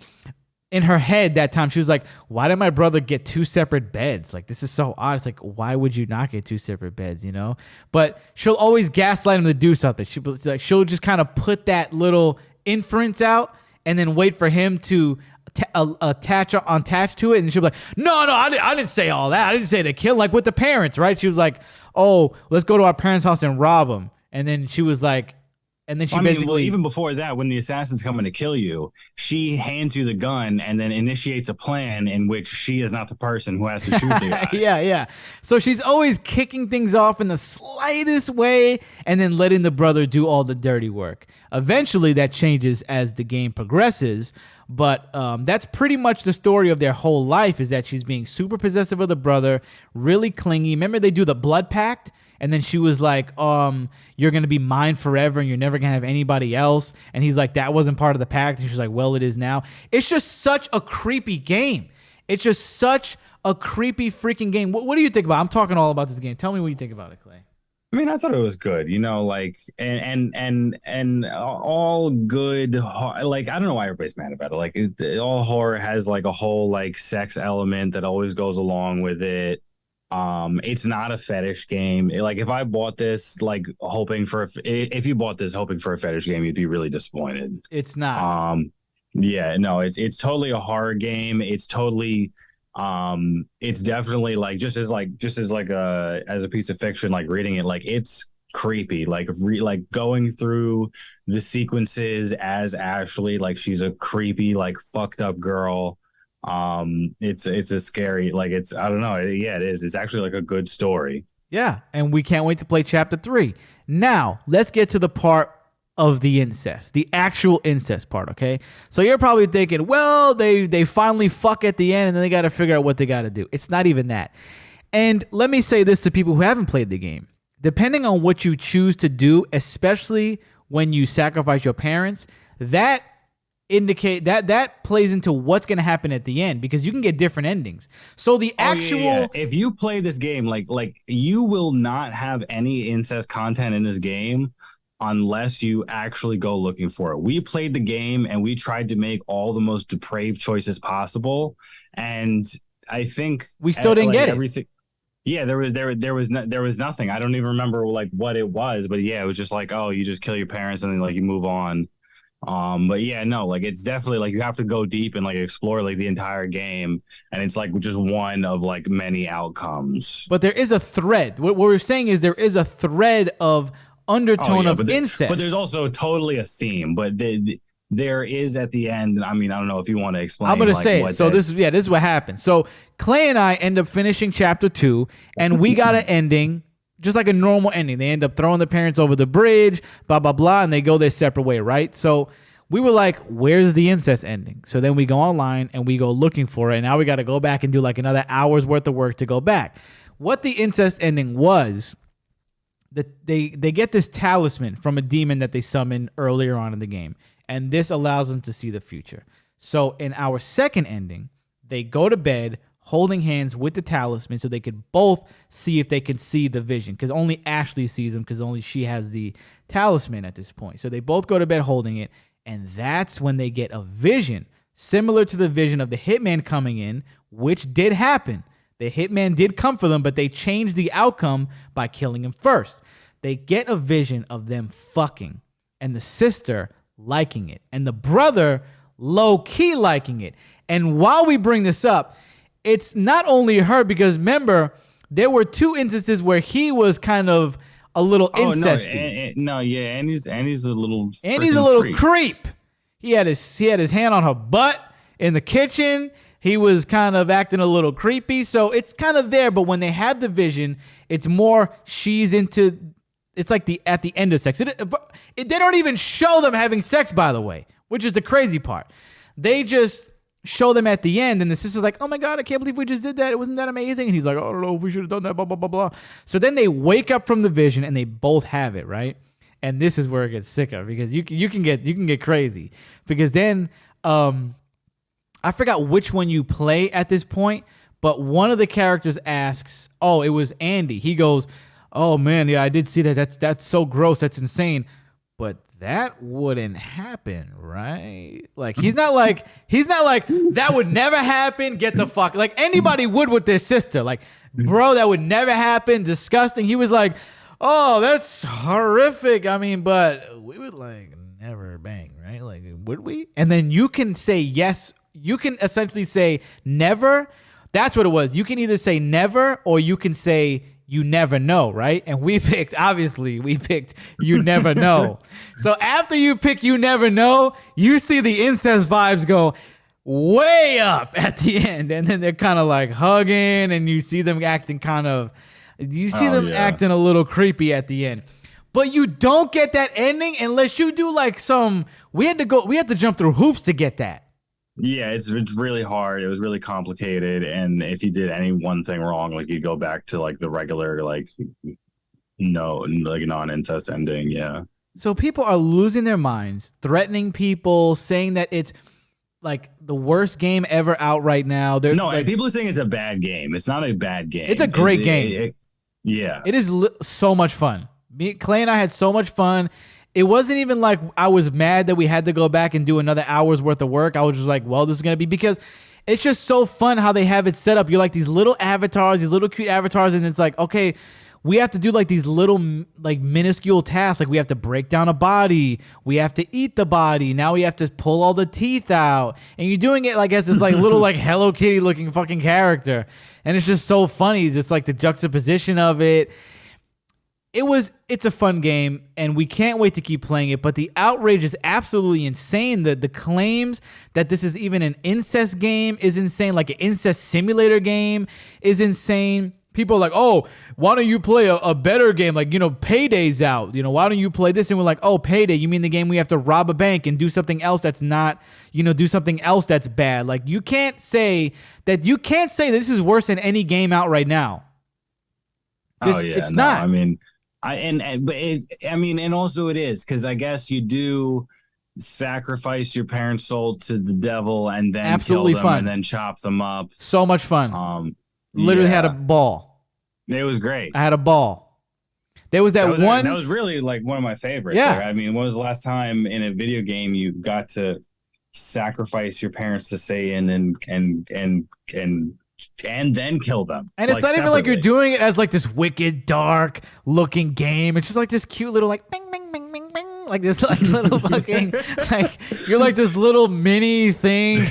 in her head that time, she was like, why did my brother get 2 separate beds? Like, this is so odd. It's like, why would you not get 2 separate beds, But she'll always gaslight him to do something. She'll just kind of put that little inference out and then wait for him to attach to it. And she'll be like, no, I didn't say all that. I didn't say to kill, like with the parents, right? She was like, oh, let's go to our parents' house and rob them. And then she was like, and then she even before that, when the assassin's coming to kill you, she hands you the gun and then initiates a plan in which she is not the person who has to shoot the guy. Yeah. So she's always kicking things off in the slightest way and then letting the brother do all the dirty work. Eventually, that changes as the game progresses. But that's pretty much the story of their whole life, is that she's being super possessive of the brother, really clingy. Remember they do the blood pact? And then she was like, you're going to be mine forever and you're never going to have anybody else. And he's like, that wasn't part of the pact. And she's like, well, it is now. It's just such a creepy game. It's just such a creepy freaking game. What do you think about it? I'm talking all about this game. Tell me what you think about it, Clay. I mean, I thought it was good, like, and all good. Like, I don't know why everybody's mad about it. Like, all horror has like a whole like sex element that always goes along with it. It's not a fetish game. Like, if I bought this like if you bought this hoping for a fetish game, you'd be really disappointed. It's not. Yeah, no, it's totally a horror game. It's totally. It's definitely like just as a piece of fiction, like reading it, like it's creepy, like going through the sequences as Ashley, like she's a creepy, like fucked up girl. It's a scary, like, it's, I don't know. Yeah, it is. It's actually like a good story. Yeah. And we can't wait to play chapter 3. Now let's get to the part of the incest, the actual incest part. Okay. So you're probably thinking, well, they finally fuck at the end and then they got to figure out what they got to do. It's not even that. And let me say this to people who haven't played the game. Depending on what you choose to do, especially when you sacrifice your parents, that plays into what's going to happen at the end, because you can get different endings. So the actual, if you play this game, like you will not have any incest content in this game unless you actually go looking for it. We played the game and we tried to make all the most depraved choices possible, and I think we still didn't get everything. Yeah, there was nothing. I don't even remember like what it was, but yeah, it was just like, oh, you just kill your parents and then like you move on. But yeah, no, like it's definitely like you have to go deep and like explore like the entire game, and it's like just one of like many outcomes. But there is a thread. What we're saying is there is a thread of undertone of incest. But there's also totally a theme. But there is at the end. I mean, I don't know if you want to explain. I'm gonna say it. So this is what happened. So Clay and I end up finishing chapter 2, and we got an ending. Just like a normal ending. They end up throwing the parents over the bridge, blah, blah, blah, and they go their separate way, right? So we were like, where's the incest ending? So then we go online and we go looking for it, and now we got to go back and do like another hour's worth of work to go back. What the incest ending was, that they get this talisman from a demon that they summoned earlier on in the game, and this allows them to see the future. So in our second ending, they go to bed holding hands with the talisman so they could both see if they can see the vision, because only Ashley sees them, because only she has the talisman at this point. So they both go to bed holding it, and that's when they get a vision similar to the vision of the hitman coming in, which did happen. The hitman did come for them, but they changed the outcome by killing him first. They get a vision of them fucking, and the sister liking it, and the brother low-key liking it. And while we bring this up, it's not only her, because remember, there were 2 instances where he was kind of a little incesty. And he's a little creep. He had his hand on her butt in the kitchen. He was kind of acting a little creepy. So it's kind of there, but when they have the vision, it's more she's into. It's like at the end of sex. They don't even show them having sex, by the way, which is the crazy part. They just show them at the end, and the sister's like, oh my god, I can't believe we just did that. It wasn't that amazing. And he's like, oh, I don't know if we should have done that, blah, blah, blah, blah. So then they wake up from the vision and they both have it, right? And this is where it gets sicker because you can get crazy. Because then I forgot which one you play at this point, but one of the characters asks, oh, it was Andy. He goes, oh man, yeah, I did see that. That's so gross. That's insane. But that wouldn't happen, right? Like he's not like that would never happen. Get the fuck, like anybody would with their sister. Like, bro, that would never happen. Disgusting. He was like, oh, that's horrific. I mean, but we would like never bang, right? Like, would we? And then you can say yes. You can essentially say never. That's what it was. You can either say never or you can say you never know, right? And we picked you never know. So after you pick you never know, you see the incest vibes go way up at the end. And then they're kind of like hugging and you see them acting acting a little creepy at the end. But you don't get that ending unless you do like we had to jump through hoops to get that. Yeah, it's really hard. It was really complicated, and if you did any one thing wrong, like you go back to like the regular, like non-incest ending. Yeah. So people are losing their minds, threatening people, saying that it's like the worst game ever out right now. People are saying it's a bad game. It's not a bad game. It's a great game. Yeah, it is so much fun. Clay and I had so much fun. It wasn't even like I was mad that we had to go back and do another hour's worth of work. I was just like, well, this is going to be, because it's just so fun how they have it set up. You're like these little avatars, these little cute avatars, and it's like, okay, we have to do like these little like minuscule tasks. Like we have to break down a body. We have to eat the body. Now we have to pull all the teeth out. And you're doing it like as this like little like Hello Kitty looking fucking character. And it's just so funny. Just like the juxtaposition of it. It's a fun game, and we can't wait to keep playing it, but the outrage is absolutely insane. The claims that this is even an incest game is insane, like an incest simulator game is insane. People are like, oh, why don't you play a better game? Like, Payday's out. Why don't you play this? And we're like, oh, Payday, you mean the game we have to rob a bank and do something else that's not, do something else that's bad. Like, you can't say this is worse than any game out right now. It's not. I mean... and also it is, because I guess you do sacrifice your parents' soul to the devil and then absolutely kill them fun. And then chop them up. So much fun. Literally had a ball. It was great. I had a ball. There was that was really like one of my favorites. Yeah. Like, I mean, when was the last time in a video game you got to sacrifice your parents to Satan and then kill them? And it's not even like you're doing it as like this wicked, dark looking game. It's just like this cute little like bing, bing, bing, bing, bing. Like this like little fucking like you're like this little mini thing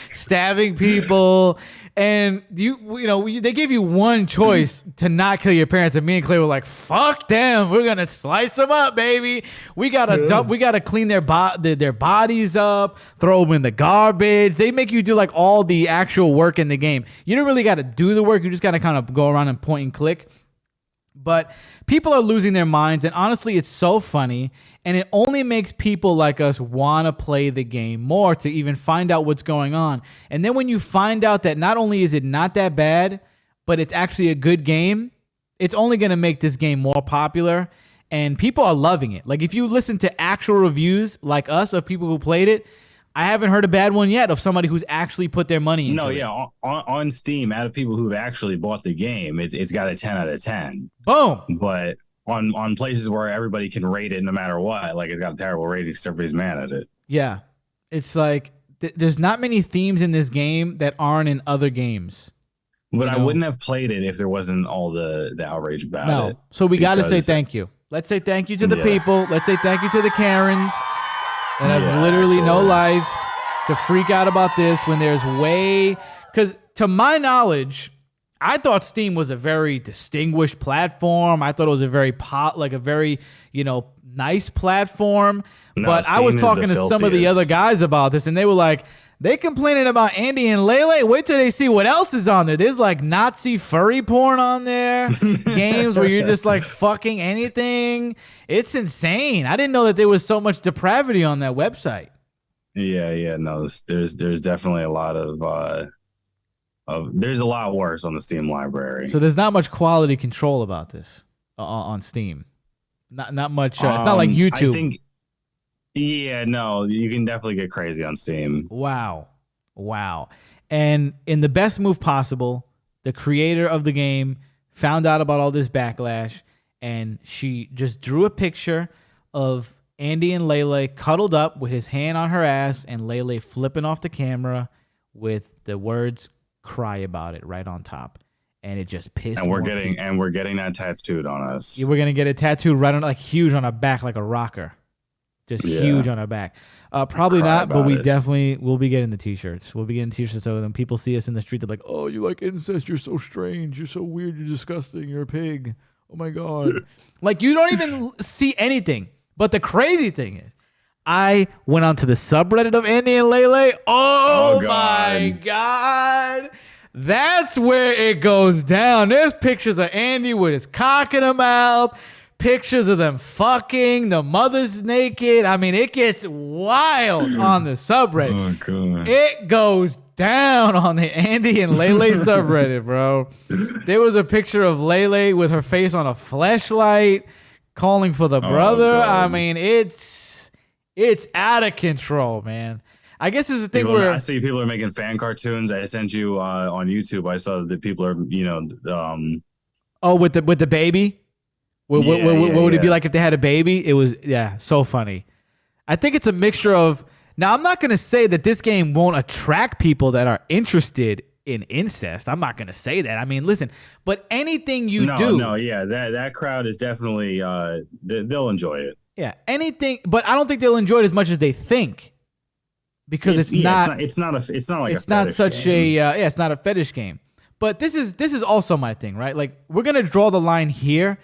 stabbing people. And they gave you one choice to not kill your parents, and me and Clay were like, "Fuck them! We're gonna slice them up, baby. We gotta clean their bodies up, throw them in the garbage." They make you do like all the actual work in the game. You don't really got to do the work. You just gotta kind of go around and point and click. But people are losing their minds, and honestly, it's so funny, and it only makes people like us want to play the game more to even find out what's going on. And then when you find out that not only is it not that bad, but it's actually a good game, it's only going to make this game more popular, and people are loving it. Like if you listen to actual reviews like us of people who played it, I haven't heard a bad one yet of somebody who's actually put their money into it. Yeah, on Steam, out of people who've actually bought the game, it's got a 10 out of 10. Boom. But on places where everybody can rate it no matter what, like it's got a terrible rating because everybody's mad at it. Yeah. It's like there's not many themes in this game that aren't in other games. But I wouldn't have played it if there wasn't all the outrage about it. So we got to say thank you. Let's say thank you to the people. Let's say thank you to the Karens that have literally no life to freak out about this when there's because to my knowledge, I thought Steam was a very distinguished platform. I thought it was a very nice platform. But I was talking to some of the other guys about this, and they were like, they complaining about Andy and Leyley. Wait till they see what else is on there. There's like Nazi furry porn on there. Games where you're just like fucking anything. It's insane. I didn't know that there was so much depravity on that website. Yeah. No, there's definitely a lot of there's a lot worse on the Steam library. So there's not much quality control about this on Steam. Not much. It's not like I YouTube. think, yeah, no, you can definitely get crazy on Steam. Wow. And in the best move possible, the creator of the game found out about all this backlash, and she just drew a picture of Andy and Leyley cuddled up with his hand on her ass, and Leyley flipping off the camera with the words "cry about it" right on top. And it just pissed. And we're getting that tattooed on us. Yeah, we're gonna get it tattooed right on, like huge on our back, like a rocker, just huge on our back. Probably not, but we definitely will be getting the t-shirts. We'll be getting t-shirts so when people see us in the street, they're like, "Oh, you like incest? You're so strange. You're so weird. You're disgusting. You're a pig. Oh my god!" Like you don't even see anything. But the crazy thing is, I went onto the subreddit of Andy and Leyley. Oh my god. That's where it goes down. There's pictures of Andy with his cock in her mouth, pictures of them fucking, the mother's naked. I mean, it gets wild on the subreddit. Oh, God. It goes down on the Andy and Leyley subreddit, bro. There was a picture of Leyley with her face on a fleshlight calling for the brother. I mean, it's out of control, man. I guess it's a thing where I see people are making fan cartoons. I sent you on YouTube. I saw that people are, with the baby. What would it be like if they had a baby? It was so funny. I think it's a mixture of. Now I'm not gonna say that this game won't attract people that are interested in incest. I'm not gonna say that. I mean, listen, but anything you do, that crowd is definitely they'll enjoy it. Yeah, anything, but I don't think they'll enjoy it as much as they think. Because it's not such a it's not a fetish game. But this is also my thing, right? Like we're gonna draw the line here,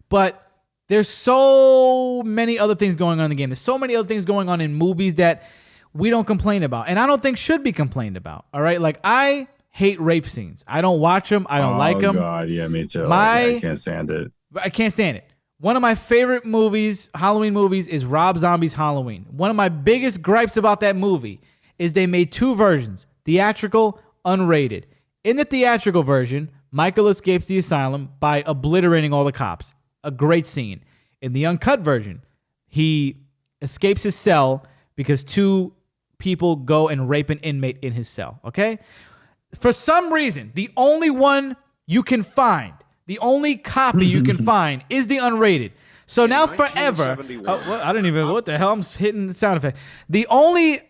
but there's so many other things going on in the game. There's so many other things going on in movies that we don't complain about, and I don't think should be complained about. All right, like I hate rape scenes. I don't watch them. I don't like them. Oh God, yeah, me too. I can't stand it. I can't stand it. One of my favorite movies, Halloween movies, is Rob Zombie's Halloween. One of my biggest gripes about that movie is they made two versions, theatrical, unrated. In the theatrical version, Michael escapes the asylum by obliterating all the cops. A great scene. In the uncut version, he escapes his cell because two people go and rape an inmate in his cell, okay? For some reason, the only one you can find, the only copy you can find is the unrated. So now forever, I don't even, what the hell? I'm hitting the sound effect. The only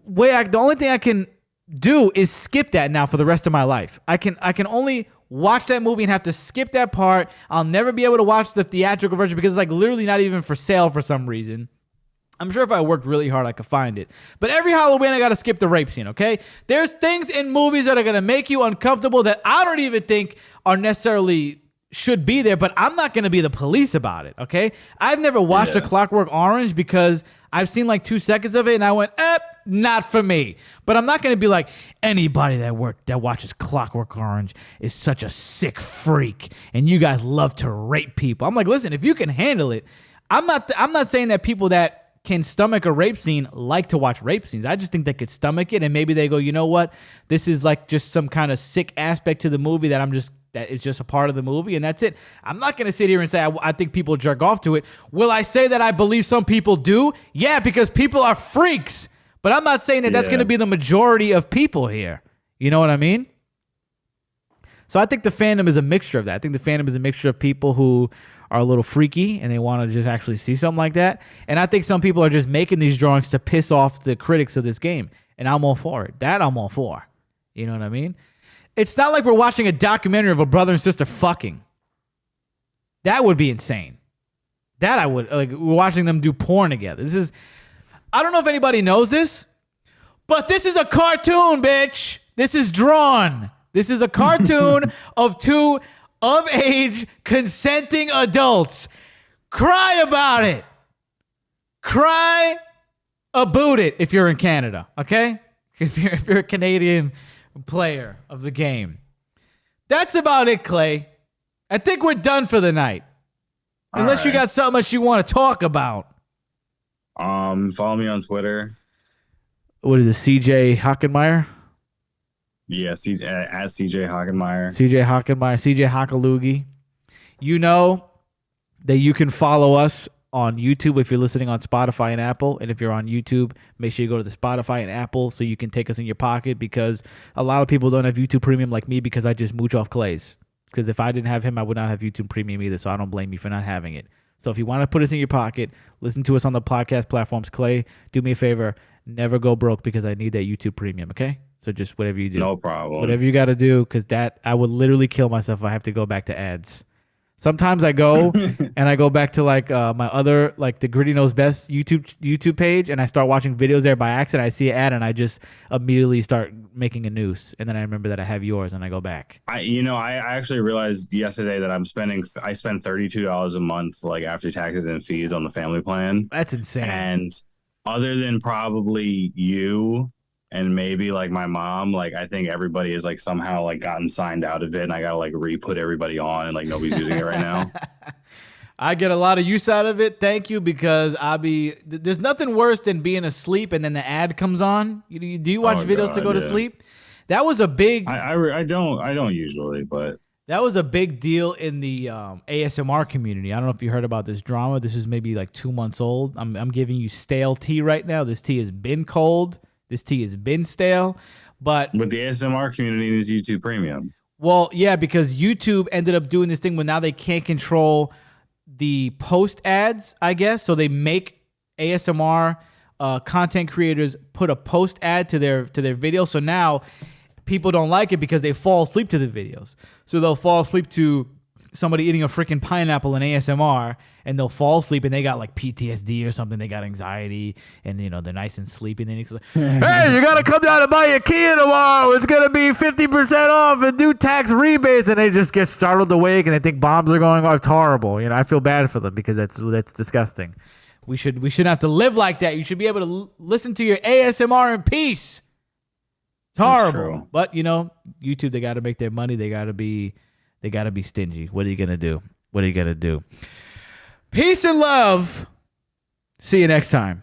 thing I can do is skip that now for the rest of my life. I can only watch that movie and have to skip that part. I'll never be able to watch the theatrical version because it's like literally not even for sale for some reason. I'm sure if I worked really hard, I could find it. But every Halloween, I got to skip the rape scene, okay? There's things in movies that are going to make you uncomfortable that I don't even think are necessarily should be there, but I'm not going to be the police about it, okay? I've never watched A Clockwork Orange because I've seen like 2 seconds of it and I went, not for me. But I'm not going to be like, anybody that watches Clockwork Orange is such a sick freak and you guys love to rape people. I'm like, listen, if you can handle it, I'm not saying that people that can stomach a rape scene like to watch rape scenes. I just think they could stomach it and maybe they go, you know what? This is like just some kind of sick aspect to the movie that is just a part of the movie and that's it. I'm not going to sit here and say I think people jerk off to it. Will I say that I believe some people do? Yeah, because people are freaks. But I'm not saying that that's going to be the majority of people here. You know what I mean? So I think the fandom is a mixture of that. I think the fandom is a mixture of people who are a little freaky and they want to just actually see something like that. And I think some people are just making these drawings to piss off the critics of this game. And I'm all for it. That I'm all for. You know what I mean? It's not like we're watching a documentary of a brother and sister fucking. That would be insane. That I would, like, we're watching them do porn together. I don't know if anybody knows this, but this is a cartoon, bitch. This is drawn. This is a cartoon of two of-age consenting adults. Cry about it. Cry about it if you're in Canada, okay? If you're a Canadian player of the game. That's about it, Clay. I think we're done for the night. Unless you got something else you want to talk about. Follow me on Twitter. what is it, CJ Hockenmeyer? Yeah, at CJ Hockenmeyer. CJ Hockenmeyer, CJ Hockaloogie. You know that you can follow us on YouTube if you're listening on Spotify and Apple. And if you're on YouTube, make sure you go to the Spotify and Apple so you can take us in your pocket, because a lot of people don't have YouTube Premium like me because I just mooch off Clay's. Because if I didn't have him, I would not have YouTube Premium either, so I don't blame you for not having it. So if you want to put us in your pocket, listen to us on the podcast platforms. Clay, do me a favor, never go broke because I need that YouTube Premium, okay? So just whatever you do. No problem. Whatever you got to do, because I would literally kill myself if I have to go back to ads. Sometimes I go and I go back to like my other, like the Gritty Knows Best YouTube page, and I start watching videos there by accident. I see an ad and I just immediately start making a noose, and then I remember that I have yours, and I go back. I actually realized yesterday that I spend $32 a month, like after taxes and fees, on the family plan. That's insane. And other than probably you and maybe like my mom, like I think everybody has like somehow like gotten signed out of it, and I gotta like re-put everybody on, and like nobody's using it right now. I get a lot of use out of it. Thank you, because there's nothing worse than being asleep and then the ad comes on. Do you watch videos to go to sleep? That was a big. I don't usually, but that was a big deal in the ASMR community. I don't know if you heard about this drama. This is maybe like 2 months old. I'm giving you stale tea right now. This tea has been cold. This tea has been stale, but the ASMR community is YouTube Premium. Well, yeah, because YouTube ended up doing this thing where now they can't control the post ads, I guess. So they make ASMR content creators put a post ad to their video. So now people don't like it because they fall asleep to the videos. So they'll fall asleep to somebody eating a freaking pineapple in ASMR, and they'll fall asleep, and they got like PTSD or something. They got anxiety, and they're nice and sleepy. And then it's like, hey, you gotta come down and buy your Kia tomorrow. It's gonna be 50% off and new tax rebates. And they just get startled awake, and they think bombs are going off. It's horrible. I feel bad for them because that's disgusting. We shouldn't have to live like that. You should be able to listen to your ASMR in peace. It's horrible. But YouTube, they got to make their money. They got to be stingy. What are you gonna do? Peace and love. See you next time.